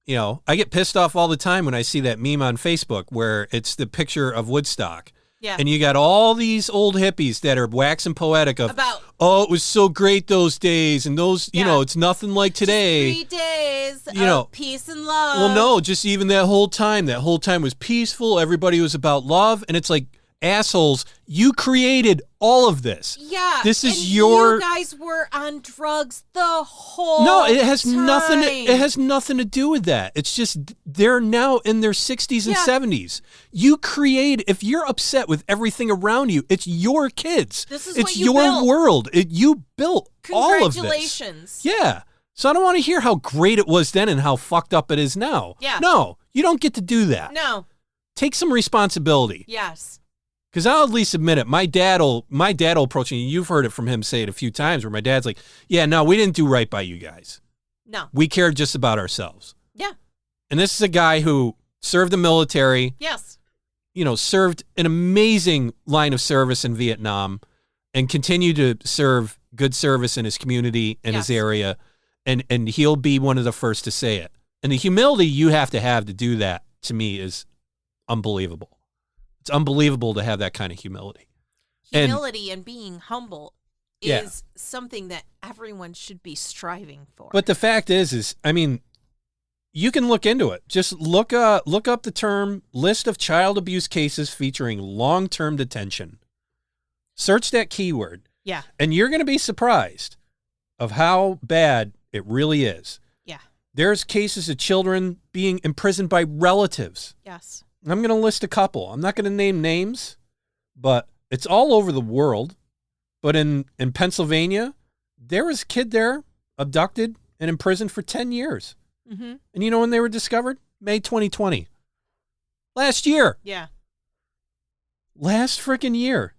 You know, I get pissed off all the time when I see that meme on Facebook where it's the picture of Woodstock. Yeah. And you got all these old hippies that are waxing poetic about, it was so great those days. And those, you know, it's nothing like today. Just 3 days of peace and love. Well, no, just even that whole time was peaceful. Everybody was about love. And it's like, assholes, you created all of this. Yeah. This is you guys were on drugs the whole it has time. nothing to do with that. It's just they're now in their 60s and 70s. You create, if you're upset with everything around you, it's your kids. This is it's what you your built. World. You built all of this. Congratulations. Yeah. So I don't want to hear how great it was then and how fucked up it is now. Yeah. No, you don't get to do that. No. Take some responsibility. Yes. Because I'll at least admit it. My dad'll approach me. You've heard it from him say it a few times where my dad's like, yeah, no, we didn't do right by you guys. No. We cared just about ourselves. Yeah. And this is a guy who served the military. Yes. You know, served an amazing line of service in Vietnam and continued to serve good service in his community and his area. And he'll be one of the first to say it. And the humility you have to do that, to me, is unbelievable. It's unbelievable to have that kind of humility. Humility and being humble is something that everyone should be striving for. But the fact is, I mean, you can look into it. Just look up the term list of child abuse cases featuring long-term detention. Search that keyword. Yeah. And you're going to be surprised of how bad it really is. Yeah. There's cases of children being imprisoned by relatives. Yes. I'm going to list a couple. I'm not going to name names, but it's all over the world. But in Pennsylvania, there was a kid there abducted and imprisoned for 10 years. Mm-hmm. And you know when they were discovered? May 2020. Last year. Yeah. Last freaking year.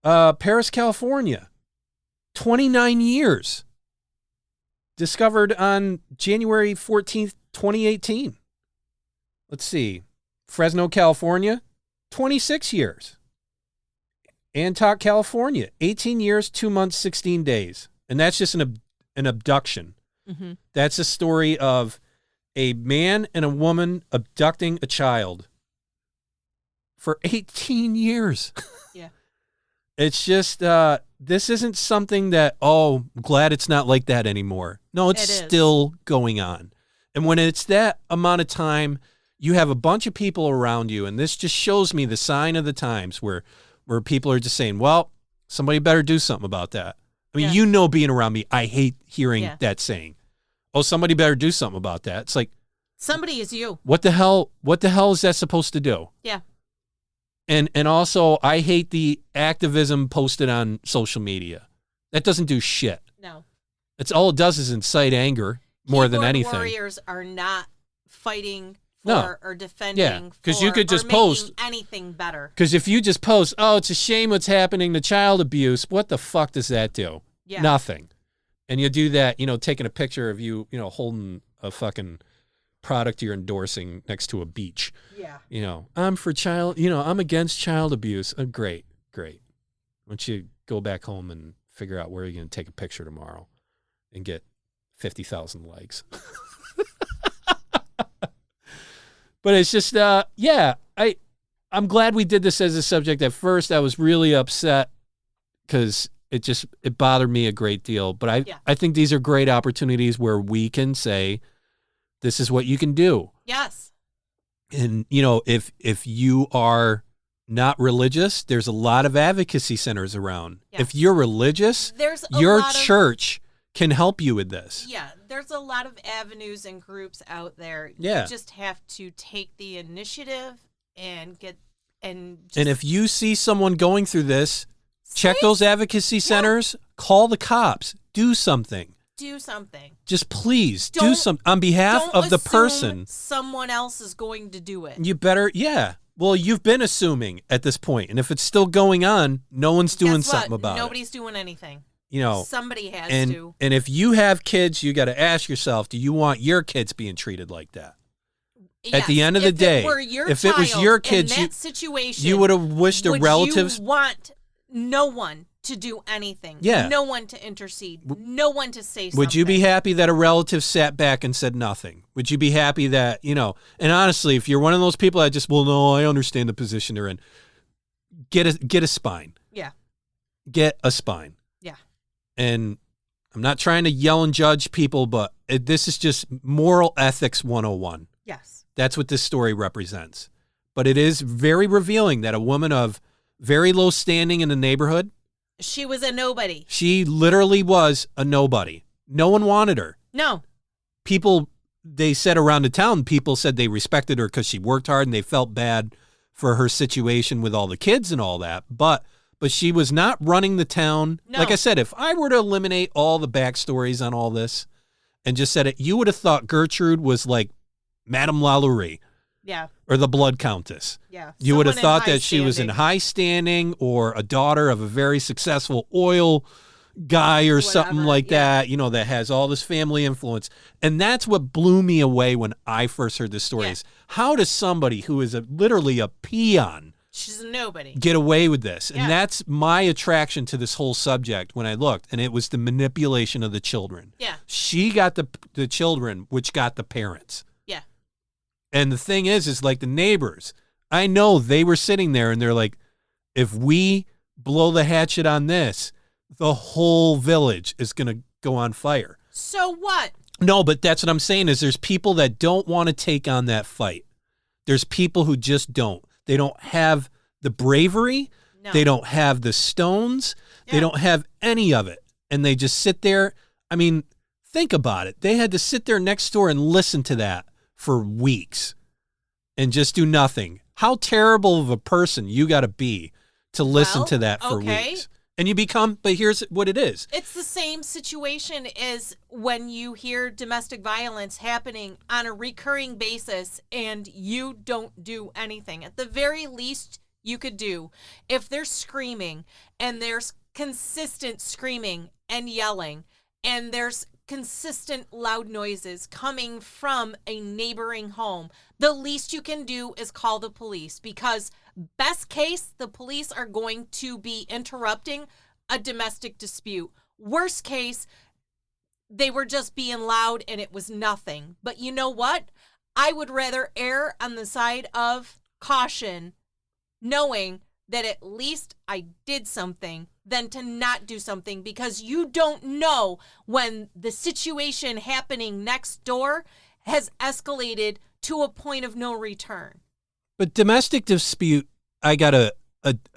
Paris, California. 29 years. Discovered on January 14th, 2018. Let's see. Fresno, California, 26 years. Antioch, California, 18 years, 2 months, 16 days. And that's just an abduction. Mm-hmm. That's a story of a man and a woman abducting a child for 18 years. Yeah. It's just, this isn't something that, I'm glad it's not like that anymore. No, it's still going on. And when it's that amount of time, you have a bunch of people around you, and this just shows me the sign of the times where people are just saying, well, somebody better do something about that. I mean, you know, being around me, I hate hearing that saying. Oh, somebody better do something about that. It's like, Somebody is you. What the hell is that supposed to do? Yeah. And also, I hate the activism posted on social media. That doesn't do shit. No. It's all it does is incite anger more than anything. Warriors are not fighting for or defending because you could just or post anything better. Because if you just post, oh, it's a shame what's happening to child abuse, what the fuck does that do? Yeah. Nothing. And you do that, taking a picture of you, holding a fucking product you're endorsing next to a beach. Yeah. I'm for I'm against child abuse. Great. Why don't you go back home and figure out where you're going to take a picture tomorrow and get 50,000 likes. But it's just, I'm glad we did this as a subject. At first, I was really upset because it bothered me a great deal. But I think these are great opportunities where we can say, this is what you can do. Yes. And, if you are not religious, there's a lot of advocacy centers around. Yes. If you're religious, your church can help you with this. Yeah, there's a lot of avenues and groups out there. Yeah. You just have to take the initiative and get and if you see someone going through this, check those advocacy centers, call the cops, do something. Just please do something on behalf of the person. Someone else is going to do it. You better, Well, you've been assuming at this point, and if it's still going on, no one's doing something about it. Nobody's doing anything. Somebody has to. And if you have kids, you got to ask yourself, do you want your kids being treated like that? Yes. At the end of the day, if it was your kids, in that situation, you would have wished a relative. You want no one to do anything. Yeah. No one to intercede. No one to say something. Would you be happy that a relative sat back and said nothing? Would you be happy that, and honestly, if you're one of those people that just, no, I understand the position they're in, get a spine. Yeah. Get a spine. Yeah. And I'm not trying to yell and judge people, but this is just moral ethics 101. Yes. That's what this story represents. But it is very revealing that a woman of very low standing in the neighborhood. She was a nobody. She literally was a nobody. No one wanted her. No. People, they said around the town, people said they respected her because she worked hard and they felt bad for her situation with all the kids and all that. But she was not running the town. No. Like I said, if I were to eliminate all the backstories on all this and just said it, you would have thought Gertrude was like Madame Lalaurie. Yeah. Or the Blood Countess. Yeah. You would have thought that she was in high standing or a daughter of a very successful oil guy or something like that, that has all this family influence. And that's what blew me away when I first heard this story is how does somebody who is literally a peon, she's a nobody, get away with this? And that's my attraction to this whole subject when I looked, and it was the manipulation of the children. Yeah. She got the children, which got the parents. Yeah. And the thing is like the neighbors, I know they were sitting there and they're like, if we blow the hatchet on this, the whole village is going to go on fire. So what? No, but that's what I'm saying is there's people that don't want to take on that fight. There's people who just don't. They don't have the bravery. No. They don't have the stones. Yeah. They don't have any of it. And they just sit there. I mean, think about it. They had to sit there next door and listen to that for weeks and just do nothing. How terrible of a person you got to be to listen to that for weeks. And you become, but here's what it is. It's the same situation as when you hear domestic violence happening on a recurring basis and you don't do anything. At the very least you could do, if they're screaming and there's consistent screaming and yelling and there's consistent loud noises coming from a neighboring home, the least you can do is call the police, because best case, the police are going to be interrupting a domestic dispute. Worst case, they were just being loud and it was nothing. But you know what? I would rather err on the side of caution, knowing that at least I did something, than to not do something, because you don't know when the situation happening next door has escalated to a point of no return. But domestic dispute, I got a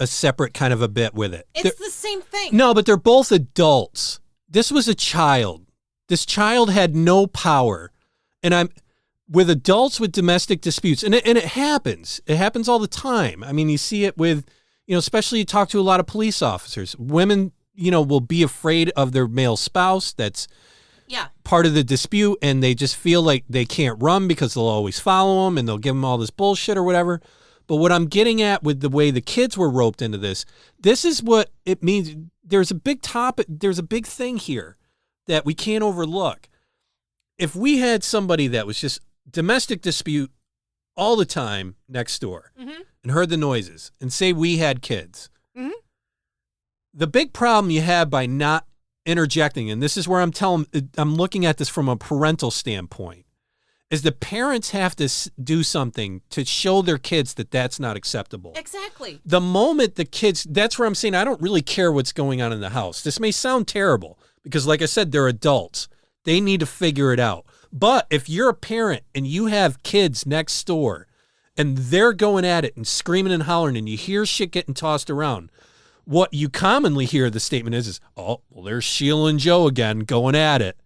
separate kind of a bit with it. It's the same thing. No, but they're both adults. This was a child. This child had no power. And with adults with domestic disputes, and it happens. It happens all the time. I mean, you see it with, especially you talk to a lot of police officers. Women, will be afraid of their male spouse. That's part of the dispute, and they just feel like they can't run because they'll always follow them, and they'll give them all this bullshit or whatever. But what I'm getting at with the way the kids were roped into this is what it means. There's a big topic. There's a big thing here that we can't overlook. If we had somebody that was just domestic dispute all the time next door and heard the noises, and say we had kids, the big problem you have by not interjecting, and this is where I'm looking at this from a parental standpoint, is the parents have to do something to show their kids that that's not acceptable. Exactly. The moment the kids, that's where I'm saying I don't really care what's going on in the house. This may sound terrible because, like I said, they're adults. They need to figure it out. But if you're a parent and you have kids next door and they're going at it and screaming and hollering and you hear shit getting tossed around, what you commonly hear the statement is, oh, well, there's Sheila and Joe again going at it.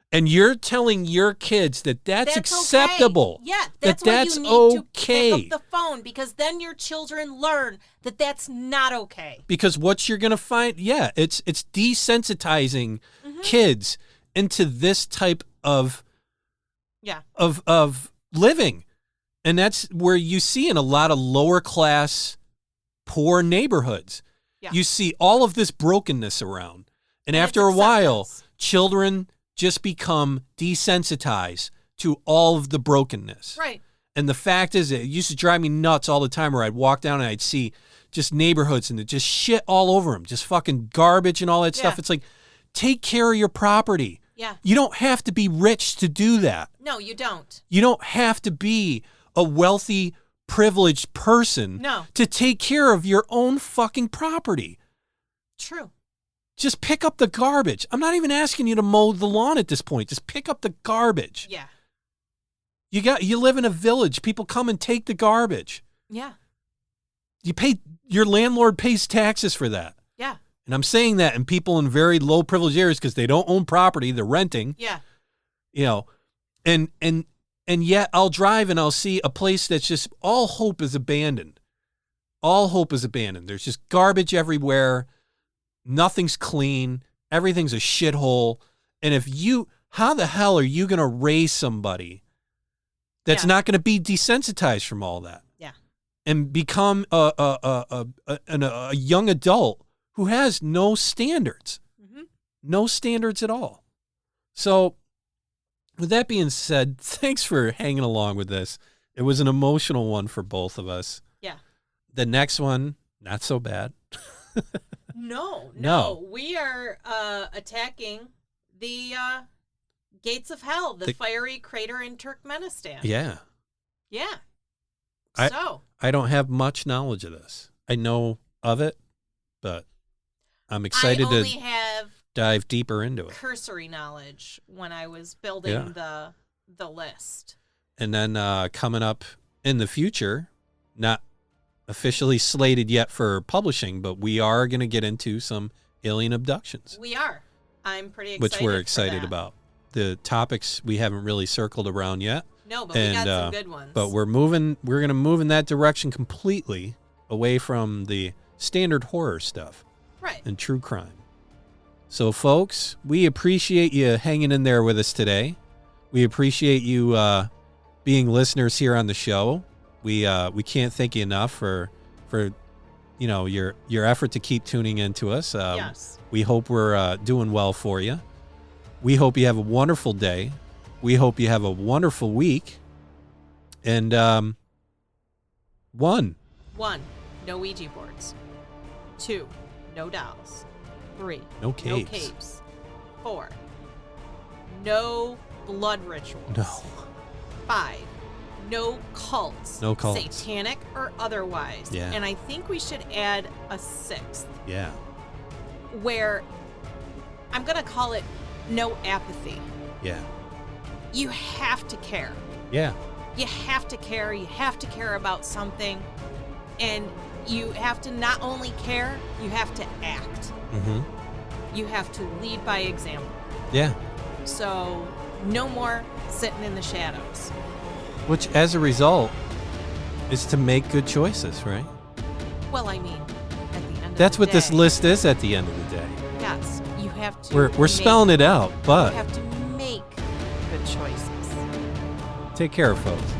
And you're telling your kids that that's acceptable. Okay. Yeah, that's why you need to pick up the phone, because then your children learn that that's not okay. Because what you're going to find, it's desensitizing kids into this type of living. And that's where you see in a lot of lower class, poor neighborhoods. Yeah. You see all of this brokenness around. And after a while, children just become desensitized to all of the brokenness. Right. And the fact is, it used to drive me nuts all the time where I'd walk down and I'd see just neighborhoods and just shit all over them, just fucking garbage and all that stuff. It's like, take care of your property. Yeah. You don't have to be rich to do that. No, you don't. You don't have to be a wealthy, privileged person to take care of your own fucking property. True. Just pick up the garbage. I'm not even asking you to mow the lawn at this point. Just pick up the garbage. Yeah. You live in a village. People come and take the garbage. Yeah. Your landlord pays taxes for that. Yeah. And I'm saying that, and people in very low privileged areas, because they don't own property, they're renting. Yeah. And yet I'll drive and I'll see a place that's just all hope is abandoned. All hope is abandoned. There's just garbage everywhere. Nothing's clean. Everything's a shithole. And how the hell are you going to raise somebody that's not going to be desensitized from all that? Yeah. And become a young adult who has no standards. No standards at all. So, with that being said, thanks for hanging along with this. It was an emotional one for both of us. Yeah. The next one, not so bad. No. We are attacking the gates of hell, the fiery crater in Turkmenistan. Yeah. Yeah. I don't have much knowledge of this. I know of it, but I'm excited to dive deeper into it. Cursory knowledge when I was building the list. And then coming up in the future, not officially slated yet for publishing, but we are going to get into some alien abductions. We are. I'm pretty excited. Which we're excited about. The topics we haven't really circled around yet. No, but we got some good ones. But we're going to move in that direction completely away from the standard horror stuff. Right. And true crime. So, folks, we appreciate you hanging in there with us today. We appreciate you being listeners here on the show. We can't thank you enough for your effort to keep tuning in to us. Yes. We hope we're doing well for you. We hope you have a wonderful day. We hope you have a wonderful week. And 1, no Ouija boards. 2, no dolls. 3, no caves. 4, no blood rituals. No. 5, no cults. No cults. Satanic or otherwise. Yeah. And I think we should add a 6th. Yeah. Where I'm going to call it no apathy. Yeah. You have to care. Yeah. You have to care. You have to care about something. And you have to not only care, you have to act. Mm-hmm. You have to lead by example. Yeah. So no more sitting in the shadows. Which, as a result, is to make good choices, right? Well, I mean, at the end of That's the what day, this list is at the end of the day. Yes, you have to. We're spelling it out, but you have to make good choices. take care, folks.